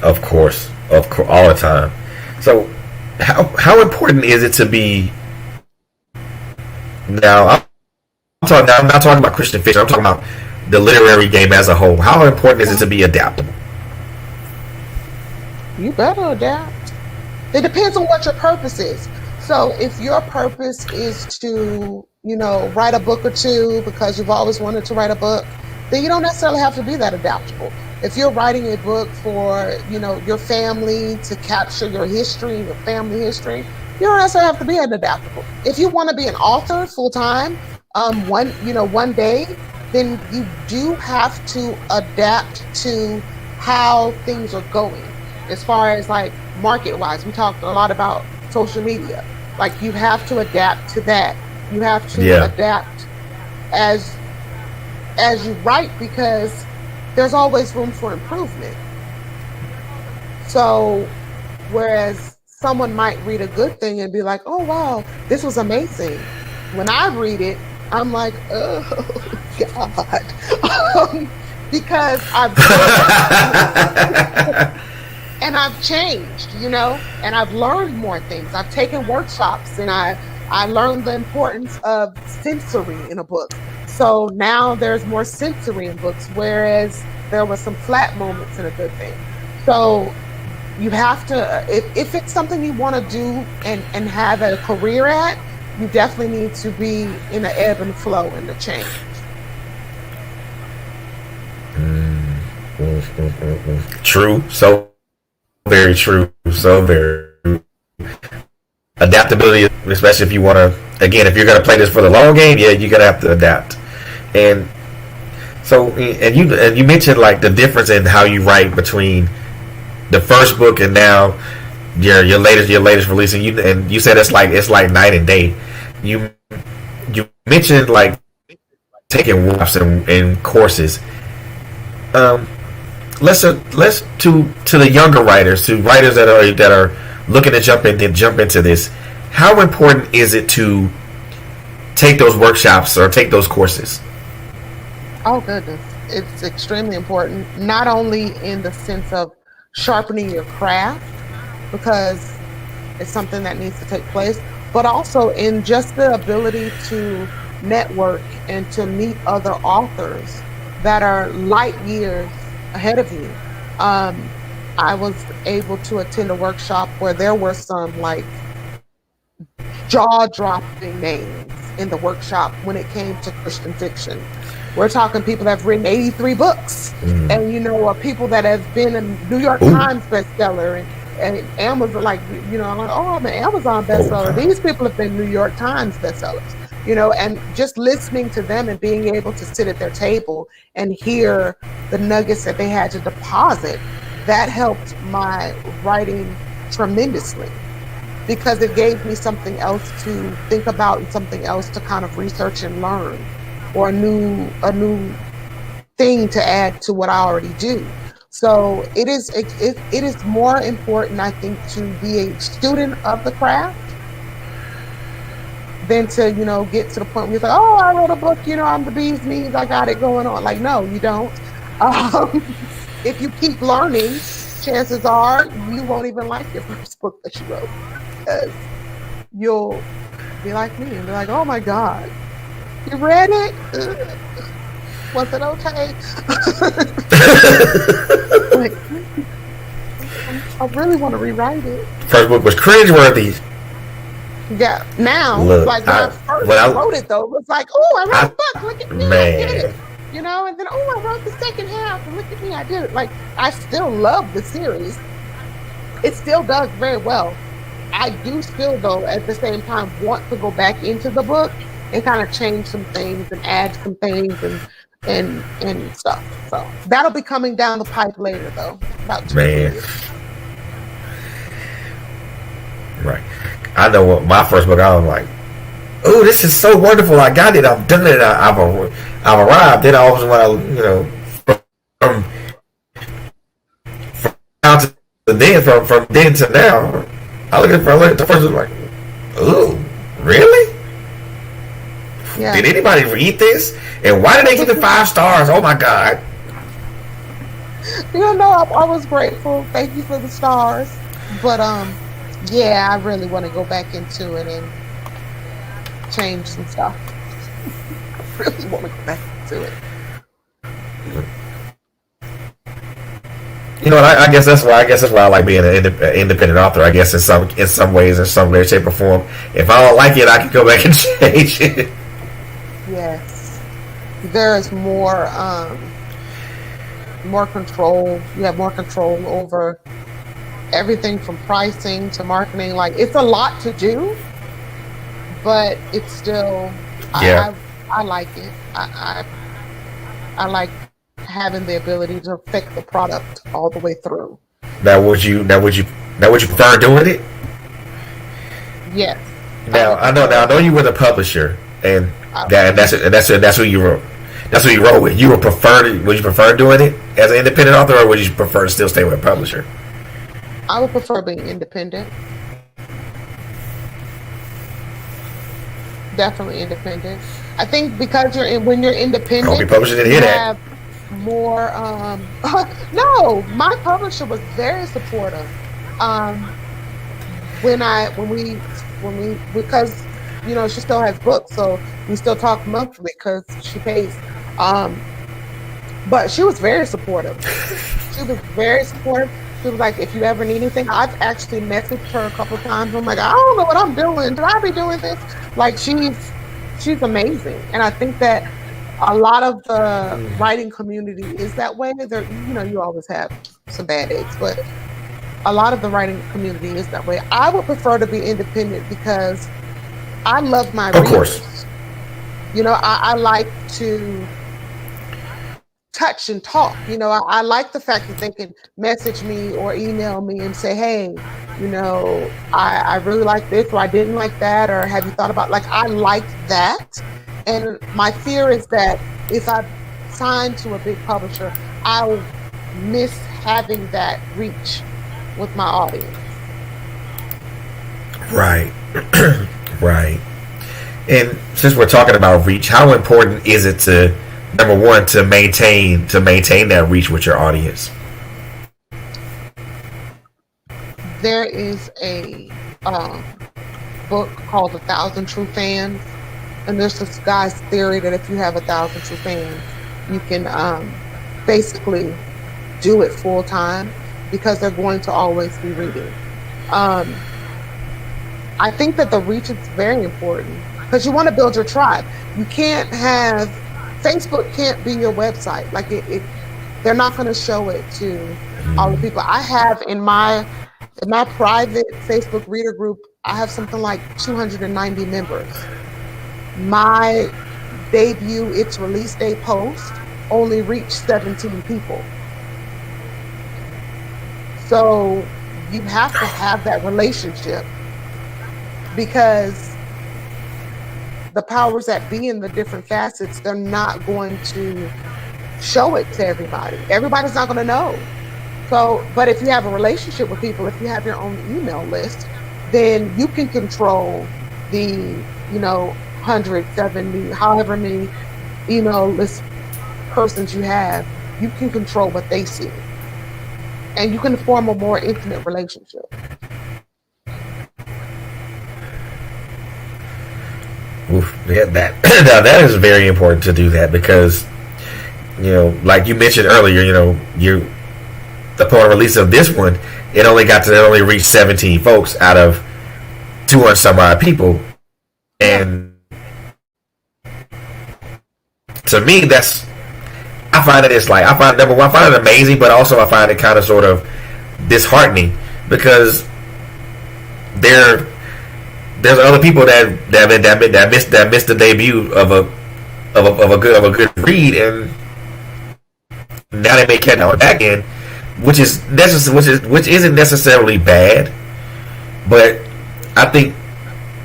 Of course, all the time. So, how important is it to be? Now, I'm not talking about Christian fiction. I'm talking about the literary game as a whole. How important is it to be adaptable? You better adapt. It depends on what your purpose is. So if your purpose is to, write a book or two because you've always wanted to write a book, then you don't necessarily have to be that adaptable. If you're writing a book for, your family, to capture your history, your family history, you don't necessarily have to be adaptable. If you want to be an author full time, one day, then you do have to adapt to how things are going. As far as like market wise, we talked a lot about social media. Like you have to adapt to that. You have to adapt as you write, because there's always room for improvement. So whereas someone might read a good thing and be like, oh wow, this was amazing. When I read it, I'm like, oh God. Because and I've changed, and I've learned more things. I've taken workshops, and I learned the importance of sensory in a book. So now there's more sensory in books, whereas there was some flat moments in a good thing. So you have to, if it's something you want to do and have a career at, you definitely need to be in the ebb and flow and the change. True. So very true. So very true. Adaptability, especially if you want to, again, if you're going to play this for the long game, yeah, you're going to have to adapt. And so, and you mentioned like the difference in how you write between the first book and now your latest release, and you said it's like night and day. You mentioned like taking workshops and courses. Let's to the younger writers, to writers that are looking to jump into this. How important is it to take those workshops or take those courses? Oh goodness, it's extremely important. Not only in the sense of sharpening your craft, because it's something that needs to take place, but also in just the ability to network and to meet other authors that are light years ahead of you. I was able to attend a workshop where there were some like jaw-dropping names in the workshop when it came to Christian fiction. We're talking people that have written 83 books, and or people that have been a New York Times bestseller and Amazon, like I'm like, oh, I'm an Amazon bestseller. These people have been New York Times bestsellers. And just listening to them and being able to sit at their table and hear the nuggets that they had to deposit, that helped my writing tremendously, because it gave me something else to think about and something else to kind of research and learn, or a new thing to add to what I already do. So it is more important, I think, to be a student of the craft than to, get to the point where you're like, oh, I wrote a book, I'm the bee's knees, I got it going on. Like, no, you don't. If you keep learning, chances are you won't even like your first book that you wrote, because you'll be like me and be like, oh my God, you read it? Was it okay? Like, I really want to rewrite it. First book was cringeworthy. Yeah, now, Look, like when I first wrote it, though, it was like, oh, I wrote a book, look at me, I did it. And then, oh, I wrote the second half, and look at me, I did it. Like, I still love the series. It still does very well. I do still, though, at the same time, want to go back into the book and kind of change some things and add some things and stuff. So that'll be coming down the pipe later, though. About 2 years. Right. I know what my first book, I was like, oh, this is so wonderful. I got it. I've done it. I've arrived. Then I always want to, from now to then, from then to now, I look at the first book like, oh, really? Yeah. Did anybody read this? And why did they give it 5 stars? Oh my God. No, I was grateful. Thank you for the stars. But yeah, I really want to go back into it and change some stuff. I really want to go back into it. You know what? I guess that's why. I like being an independent author. I guess in some ways, in some way, shape, or form. If I don't like it, I can go back and change it. Yes, there is more control. You have more control over everything from pricing to marketing. Like, it's a lot to do, but it's still, I like it. I like having the ability to affect the product all the way through. Now would you prefer doing it? Yes. Now I know you were the publisher, and that's who you wrote. That's who you wrote with. Would you prefer doing it as an independent author, or would you prefer to still stay with a publisher? I would prefer being independent. Definitely independent. I think because when you're independent, I hope your publisher didn't hear that. More no, my publisher was very supportive. When we because she still has books, so we still talk monthly because she pays. But she was very supportive. She was very supportive. She was like, if you ever need anything, I've actually messaged her a couple times. I'm like, I don't know what I'm doing. Should I be doing this? Like, she's amazing, and I think that a lot of the writing community is that way. There, you always have some bad eggs, but a lot of the writing community is that way. I would prefer to be independent because I love my readers. Of course. I like to touch and talk. I like the fact that they can message me or email me and say, hey, I really like this, or I didn't like that, or have you thought about, like, I like that. And my fear is that if I sign to a big publisher, I'll miss having that reach with my audience. Right. Right. And since we're talking about reach, how important is it to, number one, to maintain that reach with your audience? There is a book called 1,000 True Fans. And there's this guy's theory that if you have 1,000 true fans, you can basically do it full time because they're going to always be reading. I think that the reach is very important because you want to build your tribe. You can't have Facebook can't be your website. Like they're not going to show it to all the people. I have in my private Facebook reader group, I have something like 290 members. My debut, its release day post only reached 17 people. So you have to have that relationship because the powers that be in the different facets, they're not going to show it to everybody. Everybody's not going to know. So, but if you have a relationship with people, if you have your own email list, then you can control the, 170, however many email list persons you have. You can control what they see, and you can form a more intimate relationship. Oof, yeah, that now that is very important to do that because like you mentioned earlier, you upon release of this one, it only reached 17 folks out of 200 some odd people, and to me, I find number one, I find it amazing, but also I find it kind of sort of disheartening because there's other people that missed the debut of a good read, and now they may catch on back end, which isn't necessarily bad, but I think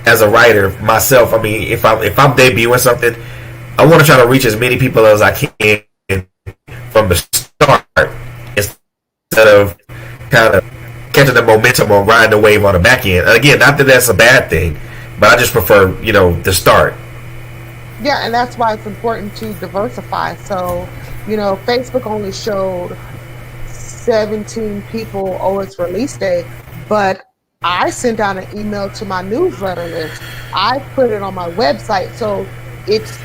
as a writer myself, I mean, if I'm debuting something, I want to try to reach as many people as I can from the start instead of kind of catching the momentum or riding the wave on the back end. Again, not that that's a bad thing, but I just prefer, the start. Yeah, and that's why it's important to diversify. So, Facebook only showed 17 people its release day, but I sent out an email to my newsletter list. I put it on my website, so it's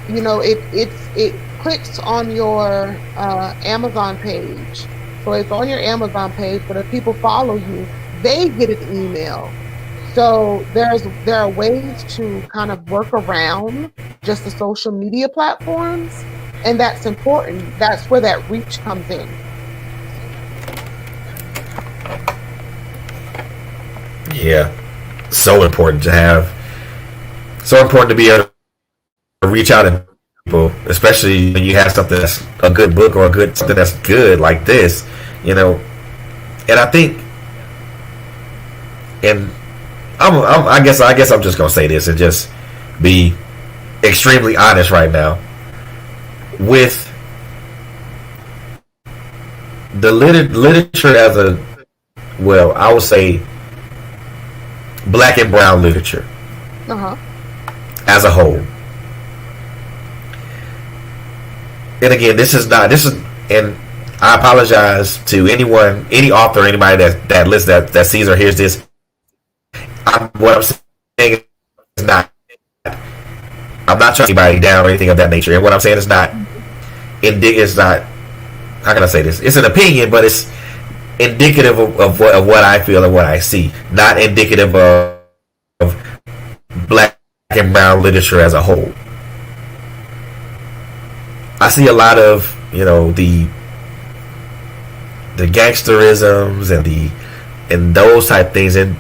it clicks on your Amazon page. So it's on your Amazon page, but if people follow you, they get an email. So there are ways to kind of work around just the social media platforms, and that's important. That's where that reach comes in. Yeah, so important to be able to reach out to people, especially when you have something that's a good book or something that's good like this, And I think, and I guess I'm just gonna say this and just be extremely honest right now with the literature I would say black and brown literature as a whole. And again, and I apologize to any author, anybody that listens, that sees or hears this. What I'm saying is not, I'm not trying to anybody down or anything of that nature. And what I'm saying is not, how can I say this? It's an opinion, but it's indicative of what I feel and what I see, not indicative of black and brown literature as a whole. I see a lot of the gangsterisms and those type things, and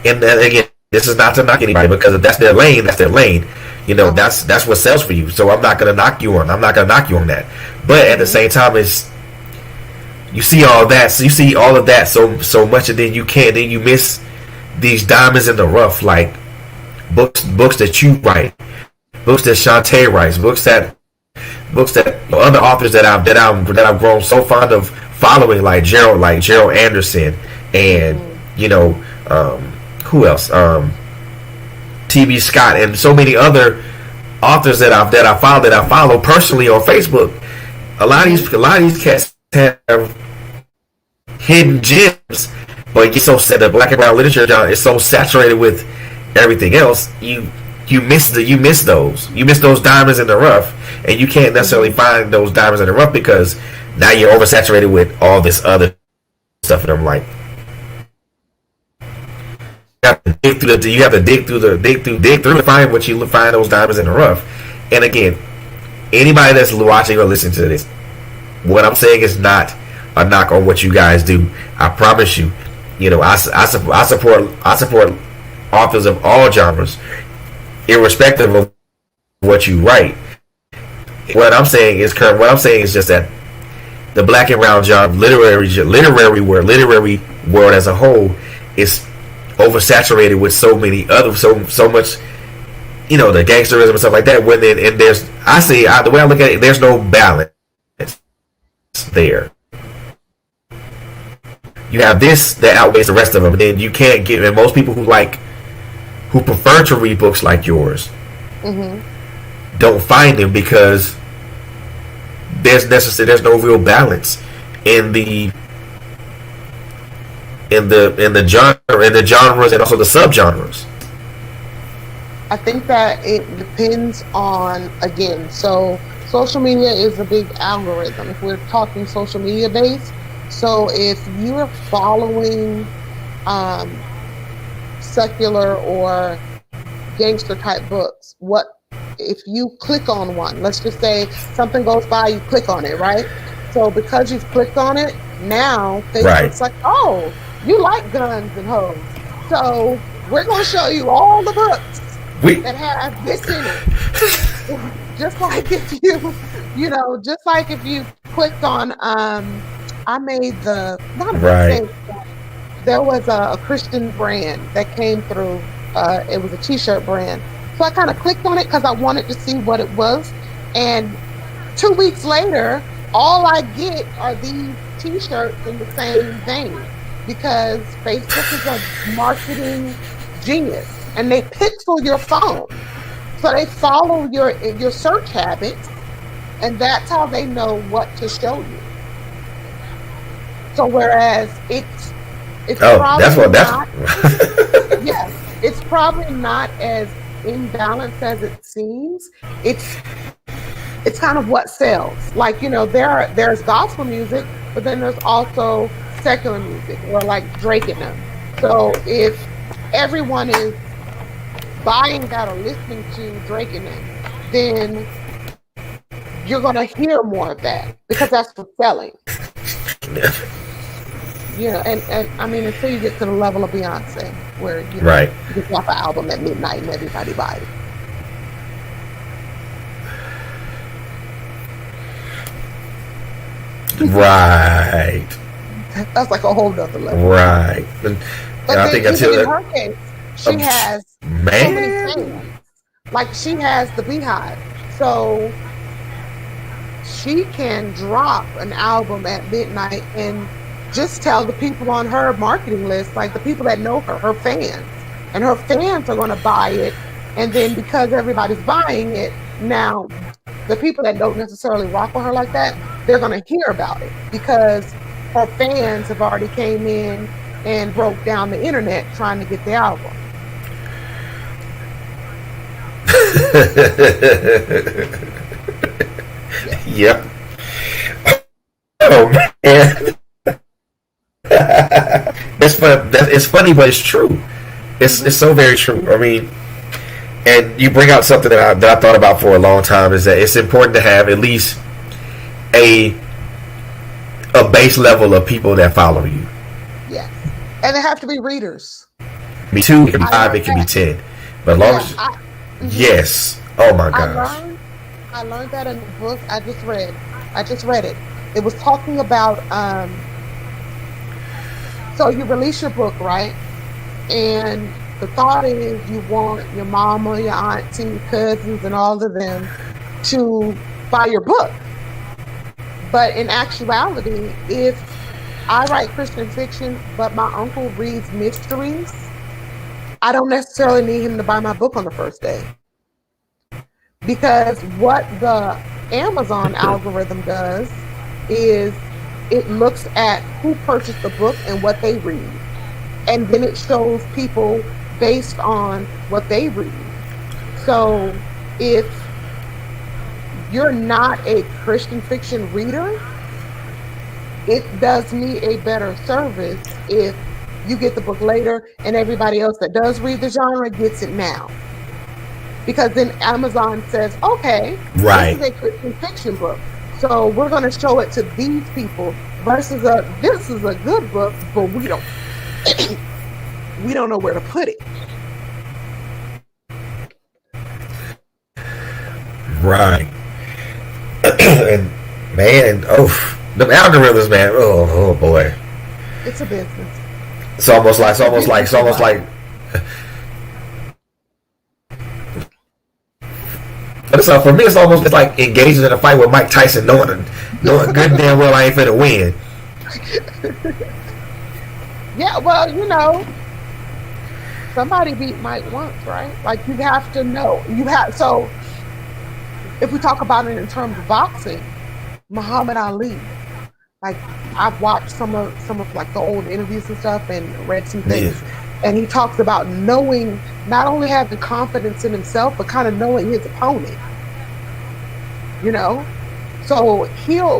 again, this is not to knock anybody, because if that's their lane, that's their lane. That's what sells for you. So I'm not gonna knock you on that. But at the same time, you see all that, so you see all of that so much, and then you miss these diamonds in the rough, like books that you write, books that Shantae writes, books that other authors that I've grown so fond of following, like Gerald Anderson, and who else? T.B. Scott, and so many other authors that I follow personally on Facebook. A lot of these cats have hidden gems, but the black and brown literature, John, is so saturated with everything else. You miss those diamonds in the rough, and you can't necessarily find those diamonds in the rough because now you're oversaturated with all this other stuff. And I'm like, you have to dig through to find those diamonds in the rough. And again, anybody that's watching or listening to this, what I'm saying is not a knock on what you guys do. I promise you, I support authors of all genres, irrespective of what you write. What I'm saying is just that the black and brown genre, literary world as a whole, is oversaturated with so many other so much, the gangsterism and stuff like that. The way I look at it, there's no balance. there. You have this that outweighs the rest of them, and then you can't get. And most people who prefer to read books like yours, don't find them because there's no real balance in the genres and also the subgenres. I think that it depends on, again, so social media is a big algorithm. If we're talking social media based, so if you're following secular or gangster type books, what if you click on one? Let's just say something goes by, you click on it, right? So because you've clicked on it, now Facebook's like, oh, you like guns and hoes, so we're going to show you all the books that have this in it. Just like if just like if you clicked on, I made the, not mistake, there was a Christian brand that came through. It was a t-shirt brand. So I kind of clicked on it because I wanted to see what it was. And 2 weeks later, all I get are these t-shirts in the same vein, because Facebook is a marketing genius and they pixel your phone. So they follow your search habits, and that's how they know what to show you. So whereas it's it's probably not as imbalanced as it seems. It's kind of what sells. Like, there's gospel music, but then there's also secular music, or like Drake and them. So if everyone is buying that or listening to Drake and them, then you're going to hear more of that because that's what's selling. And I mean, until you get to the level of Beyonce, where you can drop an album at midnight and everybody buy it. Right. That's like a whole nother level. Right. But I think in her case, she has so many fans. Like, she has the Beehive. So she can drop an album at midnight and just tell the people on her marketing list, like the people that know her fans. And her fans are going to buy it. And then because everybody's buying it, now the people that don't necessarily rock with her like that, they're going to hear about it because her fans have already came in and broke down the internet trying to get the album. Yep. Oh man. It's funny, but it's true. It's so very true. I mean, and you bring out something that I thought about for a long time, is that it's important to have at least a base level of people that follow you. Yes, and they have to be readers. Me too. It can be 5, it can be 10, but as long as yes. Oh my gosh. I learned that in the book I just read it. It was talking about so you release your book, right? And the thought is you want your mama, your auntie, your cousins, and all of them to buy your book. But in actuality, if I write Christain fiction, but my uncle reads mysteries, I don't necessarily need him to buy my book on the first day. Because what the Amazon algorithm does is it looks at who purchased the book and what they read. And then it shows people based on what they read. So if you're not a Christain fiction reader, it does me a better service if you get the book later and everybody else that does read the genre gets it now. Because then Amazon says, okay, this is a Christain fiction book, so we're going to show it to these people versus this is a good book, but we don't we don't know where to put it. Right. And man, the algorithms, man. Oh boy. It's a business. It's almost like. But So for me, it's like engaging in a fight with Mike Tyson, knowing good and damn well I ain't finna win. Yeah, well, somebody beat Mike once, right? Like, you have to know. So if we talk about it in terms of boxing, Muhammad Ali, like, I've watched some of like the old interviews and stuff and read some things, and he talks about knowing, not only having confidence in himself, but kind of knowing his opponent. So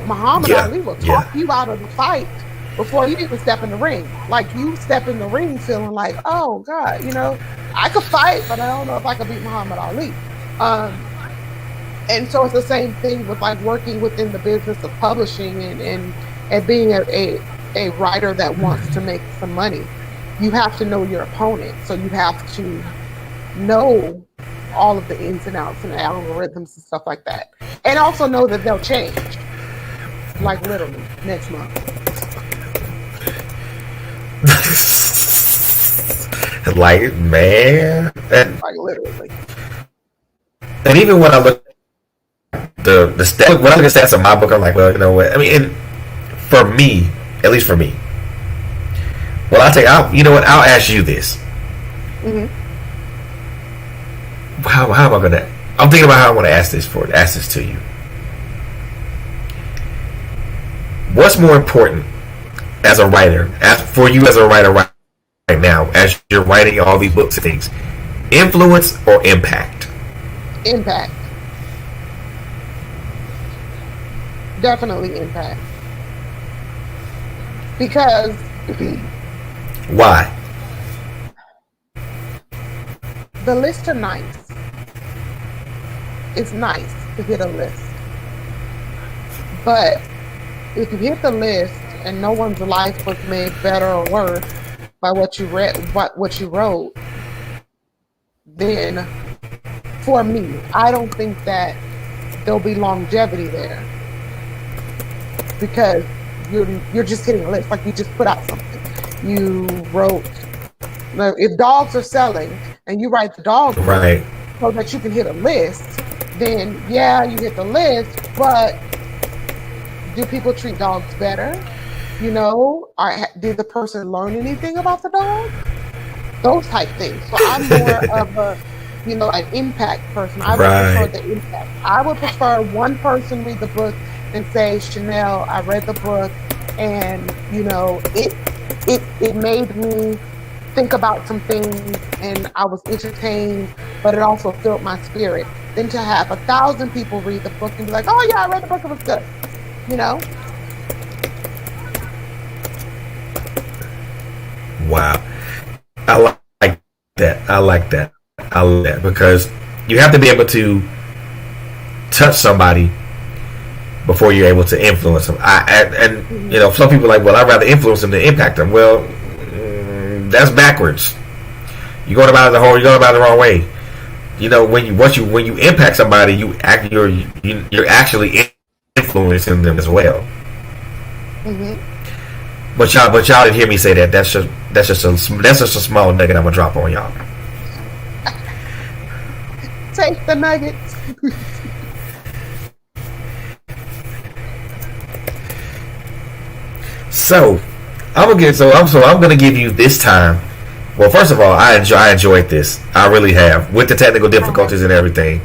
Muhammad Ali will talk you out of the fight before you even step in the ring. Like, you step in the ring feeling like, oh God, I could fight, but I don't know if I could beat Muhammad Ali. And so it's the same thing with like working within the business of publishing and being a writer that wants to make some money. You have to know your opponent. So you have to know all of the ins and outs and algorithms and stuff like that. And also know that they'll change. Like, literally, next month. Like, man. Like, literally. And even when I look at the stats, when I look at stats in my book, I'm like, well, you know what? I mean, for me, at least for me, well, I'll ask you this. Mm-hmm. How am I gonna? I'm thinking about how I want to ask this to you. What's more important as a writer, for you as a writer right now, as you're writing all these books and things, influence or impact? Impact. Definitely impact. Because why? The lists are nice. It's nice to hit a list. But if you hit the list and no one's life was made better or worse by what you read, what you wrote, then for me, I don't think that there'll be longevity there. Because you're just hitting a list, like you just put out something. You wrote, if dogs are selling and you write the dog right so that you can hit a list, then yeah, you hit the list, but do people treat dogs better? Did the person learn anything about the dog? Those type things. So I'm more of an impact person. I would prefer the impact. I would prefer one person read the book and say, She Nell, I read the book, and it made me think about some things, and I was entertained, but it also filled my spirit. Than to have 1,000 people read the book and be like, oh yeah, I read the book, it was good. Wow. I like that. I like that because you have to be able to touch somebody before you're able to influence them. Some people are like, well, I'd rather influence them than impact them. Well, that's backwards. You're going about it the wrong way. When you impact somebody, you're actually influencing them as well. Mm-hmm. But y'all didn't hear me say that. That's just a small nugget I'm gonna drop on y'all. Take the nuggets. So I'm gonna give you this time. Well, first of all, I enjoyed this. I really have, with the technical difficulties and everything.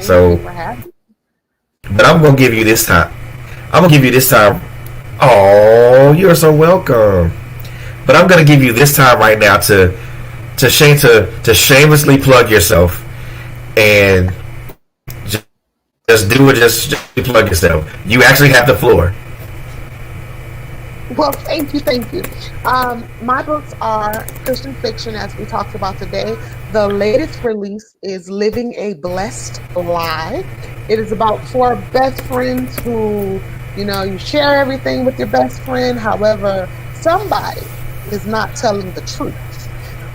So, but I'm gonna give you this time. Oh, you're so welcome. But I'm gonna give you this time right now to shamelessly plug yourself and just do it. Just plug yourself. You actually have the floor. Well, thank you. My books are Christain Fiction, as we talked about today. The latest release is Living a Blessed Lie. It is about 4 best friends who, you share everything with your best friend. However, somebody is not telling the truth.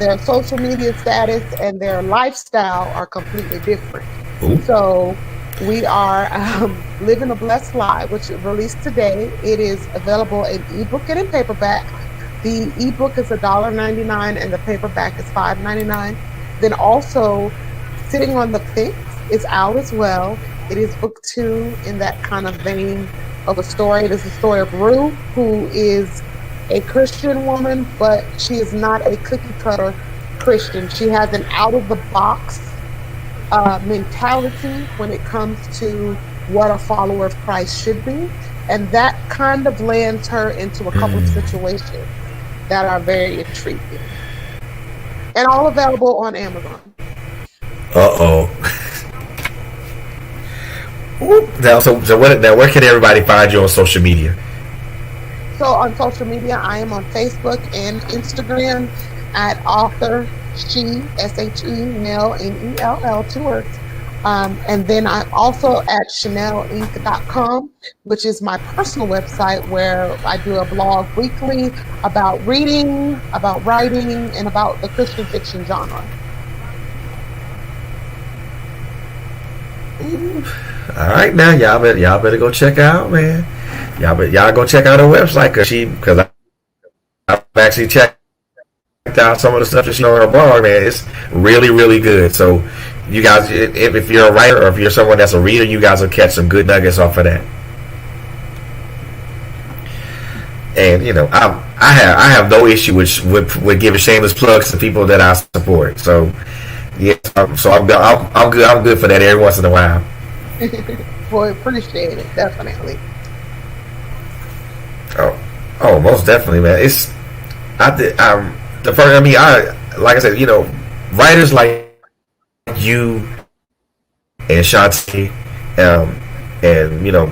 Their social media status and their lifestyle are completely different. Ooh. So we are Living a Blessed Lie, which released today. It is available in ebook and in paperback. The ebook is $1.99 and the paperback is $5.99. Then also, Sitting on the Fence is out as well. It is book two in that kind of vein of a story. It is the story of Rue, who is a Christian woman, but she is not a cookie cutter Christian. She has an out of the box mentality when it comes to what a follower of Christ should be. And that kind of lands her into a couple of situations that are very intriguing. And all available on Amazon. Now, where can everybody find you on social media? So on social media, I am on Facebook and Instagram at author She, She Nell, Nell, two words. And then I'm also at ChanelInc.com, which is my personal website where I do a blog weekly about reading, about writing, and about the Christian fiction genre. All right, now y'all better go check out, man. Y'all go check out her website because I've actually checked out some of the stuff that she on her blog, man. It's really, really good. So you guys, if you're a writer or if you're someone that's a reader, you guys will catch some good nuggets off of that. And I have no issue with giving shameless plugs to people that I support. So yeah, so I'm good for that every once in a while. Boy, appreciate it, definitely. Oh, most definitely, man. Like I said, writers like you and Shantae, and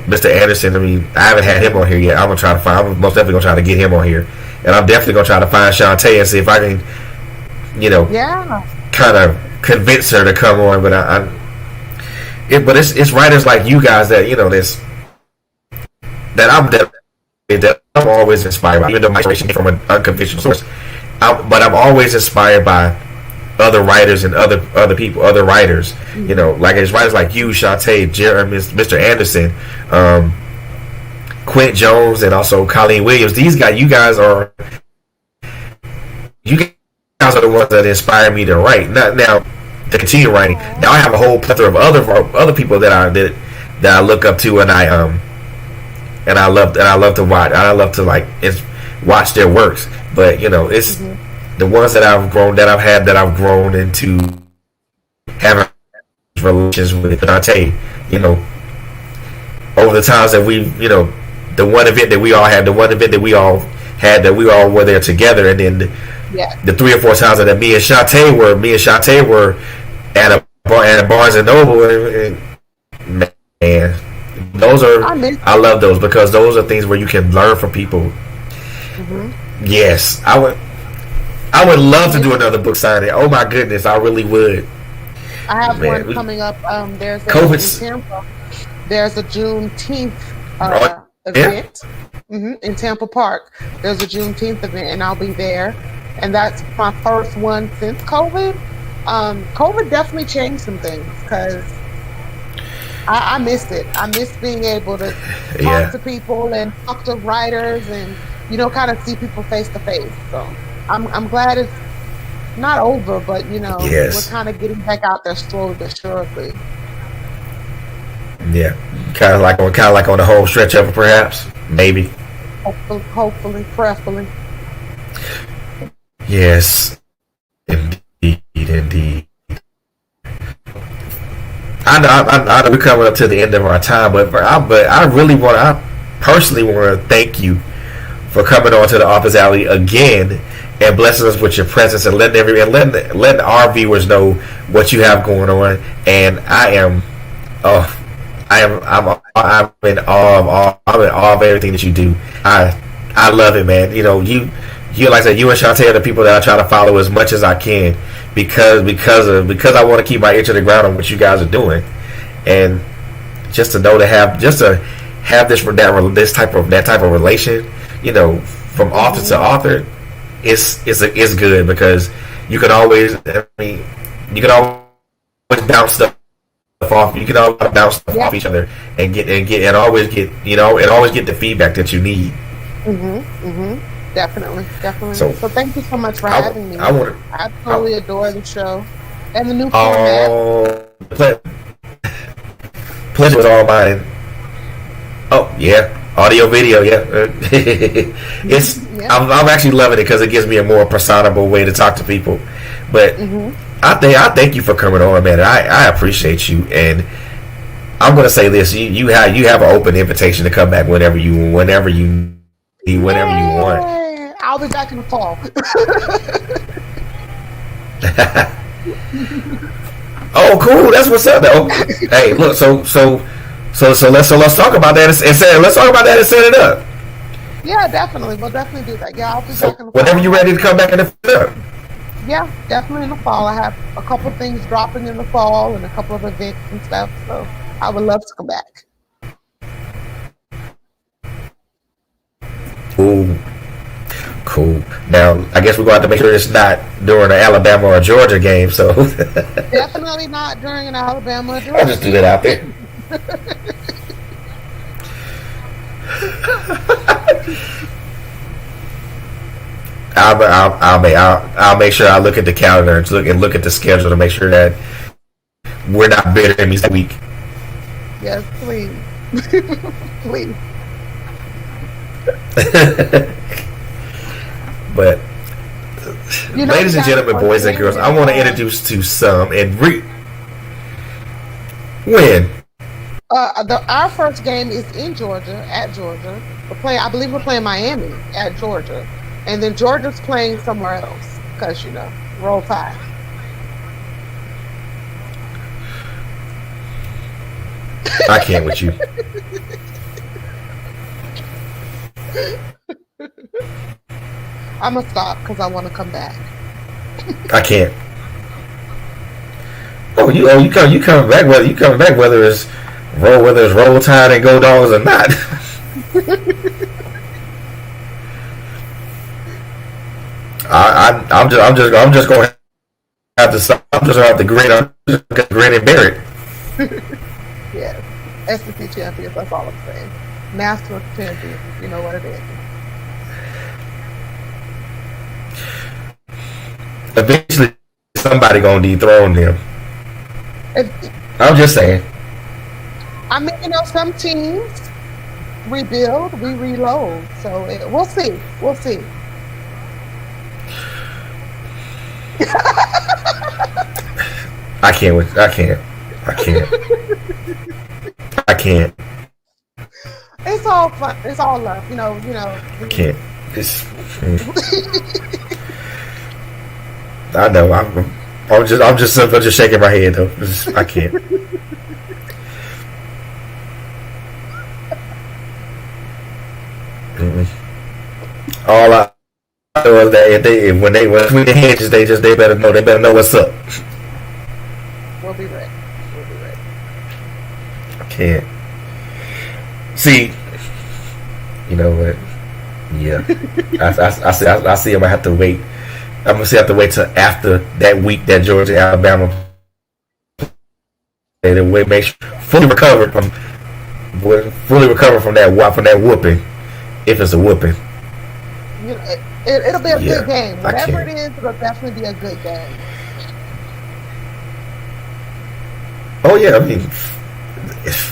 Mr. Anderson. I mean, I haven't had him on here yet. I'm most definitely gonna try to get him on here, and I'm definitely gonna try to find Shantae and see if I can, kind of convince her to come on. But but it's writers like you guys that that I'm always inspired by, even though my inspiration came from an unconventional source. But I'm always inspired by other writers and other people, other writers. Like it's writers like you, Shantae, Jeremy, Mr. Anderson, Quint Jones, and also Colleen Williams. You guys are the ones that inspire me to write. Now to continue writing. Now I have a whole plethora of other people that I look up to, and I love to watch. I love to watch their works. But it's the ones that I've grown into having relations with. I tell you, over the times that the one event that we all had, that we all were there together, and then the 3 or 4 times that me and Shantae were at a Barnes and Noble, and man, I love those, because those are things where you can learn from people. Yes, I would love to do another book signing. Oh my goodness, I really would. I have one coming up. There's a Juneteenth event in Tampa Park. There's a Juneteenth event, and I'll be there. And that's my first one since COVID. COVID definitely changed some things, because I missed it. I miss being able to talk to people and talk to writers and kind of see people face to face. So I'm glad it's not over, but we're kind of getting back out there slowly but surely. Yeah, kind of like on the home stretch of it, perhaps, maybe. Hopefully, prayerfully. Yes, indeed. I know we're coming up to the end of our time, but I personally want to thank you for coming on to the Office Alley again and blessing us with your presence and letting our viewers know what you have going on. And I'm in awe of everything that you do. I love it, man. You like I said, you and Shantae are the people that I try to follow as much as I can, because I want to keep my ear to the ground on what you guys are doing, and just to have this type of relation, from author to author, it's good, because you can always bounce stuff off. You can always bounce stuff off each other and always get the feedback that you need. Definitely. So thank you so much for having me. I absolutely adore the show and the new format. Pleasure was all mine. Oh yeah, audio video. Yeah, it's. Yeah. I'm actually loving it because it gives me a more personable way to talk to people. But I thank you for coming on, man. I appreciate you, and I'm gonna say this: you have an open invitation to come back whenever you want. Yay! I'll be back in the fall. Oh, cool. That's what's up, though. Hey, look. So let's talk about that and let's talk about that and set it up. Yeah, definitely. We'll definitely do that. Yeah, I'll be So back in the whenever fall. you're ready to come back and set it up. Yeah, definitely in the fall. I have a couple things dropping in the fall and a couple of events and stuff. So I would love to come back. Ooh, cool. Now I guess we're going to have to make sure it's not during an Alabama or Georgia game. So Definitely not during an Alabama. I'll just do that out there. I'll make sure I look at the calendar and look at the schedule to make sure that we're not bitter in this week. Yes, please. Please. But You know, ladies and you gentlemen, got- boys and girls, I want to introduce to some and when our first game is in Georgia, at Georgia. I believe we're playing Miami at Georgia. And then Georgia's playing somewhere else. Because, Roll Tide. I can't with you. I'm going to stop because I want to come back. I can't. You coming back whether it's Roll Tide and Go Dogs or not. I'm just going to have to stop. I'm just going to have to grin. I'm just going to grin and bear it. Yes. SEC champions, that's all I'm saying. National champions, you know what it is. Eventually, somebody gonna dethrone them. I'm just saying. I mean, some teams rebuild, we reload. So we'll see. We'll see. I can't. It's all fun. It's all love. I can't. I know. I'm just shaking my head though. I can't. All I know is that when they between the hedges, they better know what's up. We'll be ready. I can't. See, you know what? Yeah, I see. I'm gonna have to wait. I'm gonna have to wait till after that week that Georgia Alabama they make sure fully recovered from that whooping, if it's a whooping. It'll be a good game. Whatever it is, it'll definitely be a good game. Oh yeah, I mean,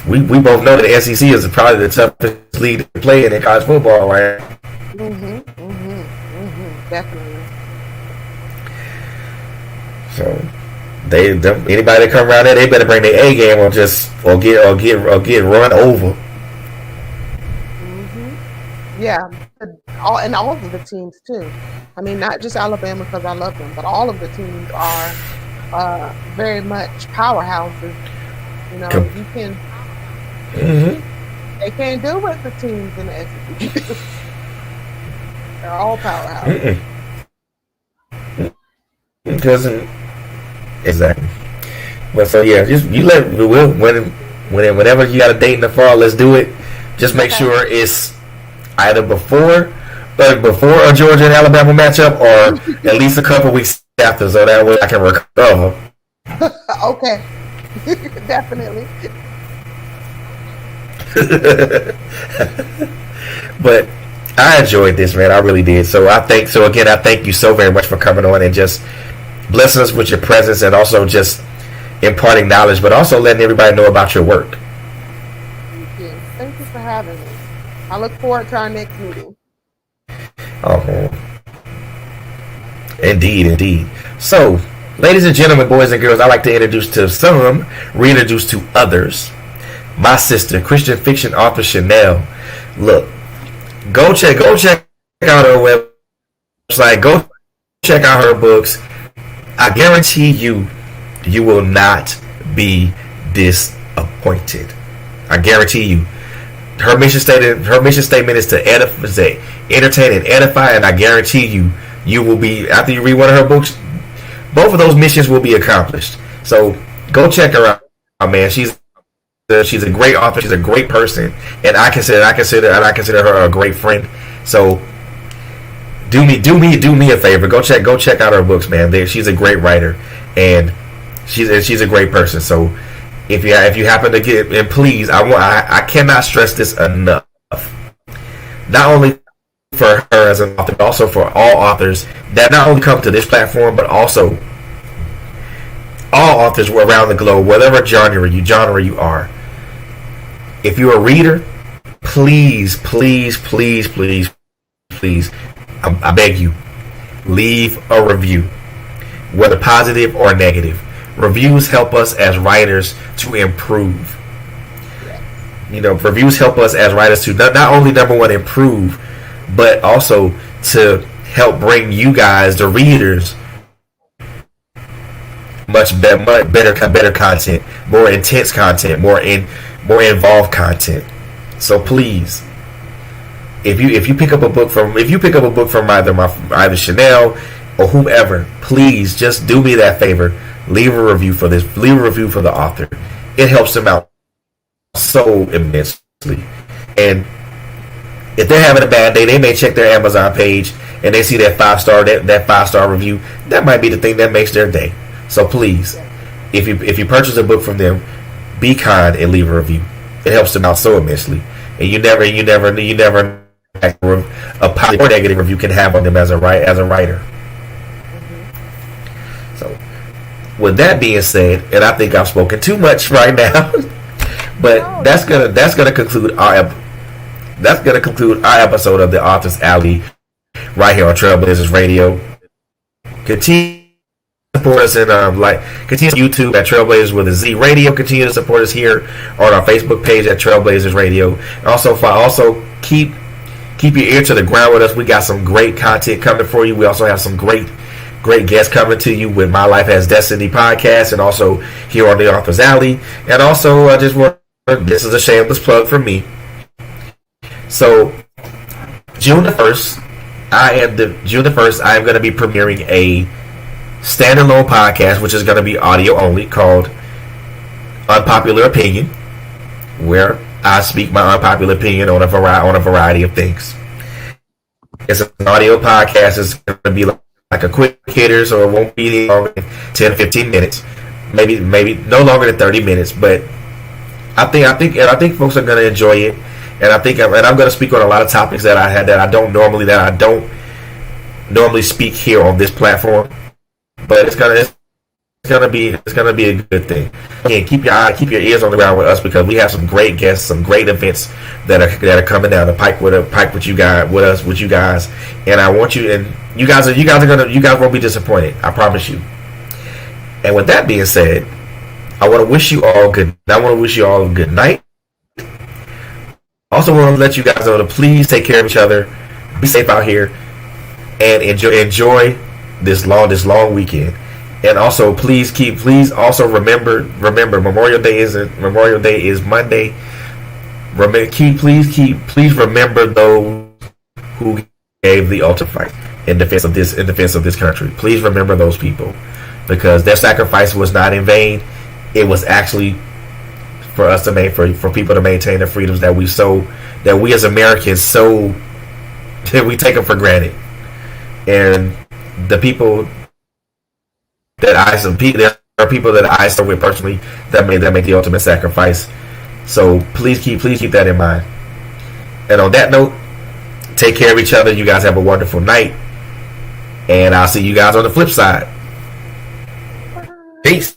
we both know that the SEC is probably the toughest league to play in college football, right? Definitely. So anybody that come around there, they better bring their A game or get run over. Yeah, all of the teams too. I mean, not just Alabama because I love them, but all of the teams are very much powerhouses. You can. They can't do what the teams in the SEC. They're all powerhouses. Exactly. But so yeah, just whenever you got a date in the fall, let's do it. Just make sure it's either before a Georgia and Alabama matchup, or at least a couple weeks after, so that way I can recover. Okay, definitely. But I enjoyed this, man. I really did. So I thank you so very much for coming on and just blessing us with your presence, and also just imparting knowledge, but also letting everybody know about your work. having me. I look forward to our next meeting. Oh, indeed. So, ladies and gentlemen, boys and girls, I'd like to introduce to some, reintroduce to others, my sister, Christain Fiction author She Nell. Look, go check out her website. Go check out her books. I guarantee you, you will not be disappointed. I guarantee you. Her mission statement is to entertain and edify, and I guarantee you, you will be, after you read one of her books, both of those missions will be accomplished. So go check her out, man. She's a great author. She's a great person, and I consider her a great friend. So do me a favor. Go check out her books, man. She's a great writer, and she's a great person. So if you happen to get, and please, I cannot stress this enough. Not only for her as an author, but also for all authors that not only come to this platform, but also all authors around the globe, whatever genre you are. If you're a reader, please, I beg you, leave a review, whether positive or negative. Reviews help us as writers to improve. Reviews help us as writers to not only, number one, improve, but also to help bring you guys, the readers, much better content, more intense content, more involved content. So please, if you pick up a book from either She Nell or whomever, please just do me that favor. Leave a review for this. Leave a review for the author. It helps them out so immensely. And if they're having a bad day, they may check their Amazon page and they see that 5-star review. That might be the thing that makes their day. So please, if you purchase a book from them, be kind and leave a review. It helps them out so immensely. And you never a positive or negative review can have on them as a writer. So, with that being said, and I think I've spoken too much right now, but that's gonna conclude our episode of the Author's Alley right here on Trailblazers Radio. Continue to support us in continue YouTube at Trailblazers with a Z Radio. Continue to support us here on our Facebook page at Trailblazers Radio. Also keep your ear to the ground with us. We got some great content coming for you. We also have some great guests coming to you with My Life as Destiny podcast, and also here on the Author's Alley. And also, this is a shameless plug for me. So, June the 1st, I am going to be premiering a standalone podcast, which is going to be audio only, called Unpopular Opinion, where I speak my unpopular opinion on a variety of things. It's an audio podcast. It's going to be like a quick hitter, so it won't be longer than 10-15 minutes, maybe no longer than 30 minutes. But I think folks are going to enjoy it, and I'm going to speak on a lot of topics that I don't normally speak here on this platform. But it's gonna be a good thing. Again, keep your ears on the ground with us, because we have some great guests, some great events that are coming down the pike with you guys. And I want you, and you guys won't be disappointed. I promise you. And with that being said, I want to wish you all a good night. Also want to let you guys know to please take care of each other, be safe out here, and enjoy this long weekend. And also, please remember Memorial Day is Monday. Please remember those who gave the ultimate fight in defense of this country. Please remember those people, because their sacrifice was not in vain. It was actually for us to for people to maintain the freedoms that we as Americans that we take them for granted. And the people there are people that I serve with personally that make the ultimate sacrifice. So please keep that in mind. And on that note, take care of each other. You guys have a wonderful night, and I'll see you guys on the flip side. Peace.